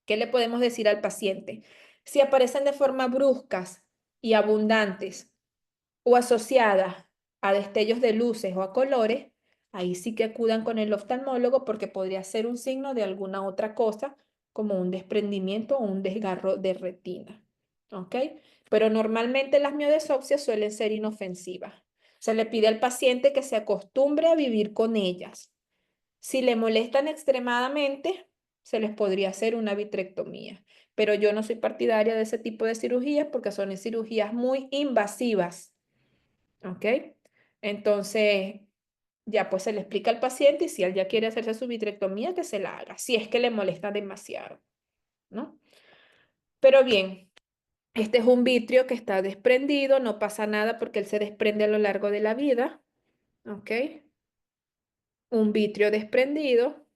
¿Qué le podemos decir al paciente? Si aparecen de forma bruscas y abundantes o asociadas a destellos de luces o a colores, ahí sí que acudan con el oftalmólogo porque podría ser un signo de alguna otra cosa, como un desprendimiento o un desgarro de retina. ¿Ok? Pero normalmente las miodesopsias suelen ser inofensivas. Se le pide al paciente que se acostumbre a vivir con ellas. Si le molestan extremadamente, se les podría hacer una vitrectomía. Pero yo no soy partidaria de ese tipo de cirugías porque son cirugías muy invasivas. ¿Ok? Entonces, ya pues se le explica al paciente y si él ya quiere hacerse su vitrectomía, que se la haga, si es que le molesta demasiado, ¿no? Pero bien, este es un vitrio que está desprendido, no pasa nada porque él se desprende a lo largo de la vida, ¿ok? Un vitrio desprendido,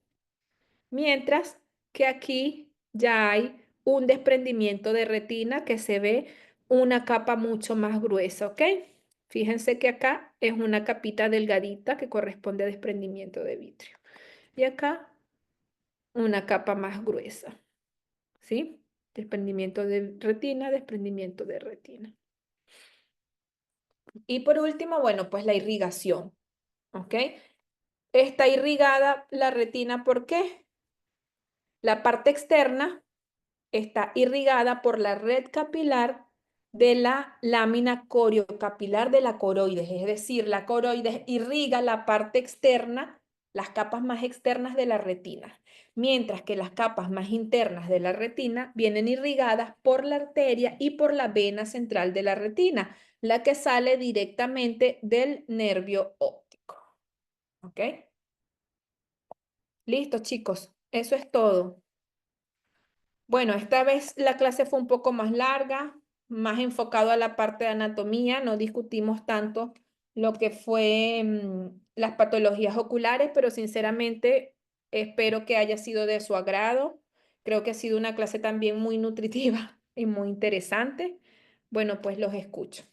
mientras que aquí ya hay un desprendimiento de retina que se ve una capa mucho más gruesa, ¿ok? Fíjense que acá es una capita delgadita que corresponde a desprendimiento de vitrio. Y acá una capa más gruesa, ¿sí? Desprendimiento de retina, desprendimiento de retina. Y por último, bueno, pues la irrigación, ¿ok? Está irrigada la retina, ¿por qué? La parte externa está irrigada por la red capilar de la lámina coriocapilar de la coroides, es decir, la coroides irriga la parte externa, las capas más externas de la retina, mientras que las capas más internas de la retina vienen irrigadas por la arteria y por la vena central de la retina, la que sale directamente del nervio óptico. ¿Ok? Listo, chicos, eso es todo. Bueno, esta vez la clase fue un poco más larga, más enfocado a la parte de anatomía, no discutimos tanto lo que fue las patologías oculares, pero sinceramente espero que haya sido de su agrado. Creo que ha sido una clase también muy nutritiva y muy interesante. Bueno, pues los escucho.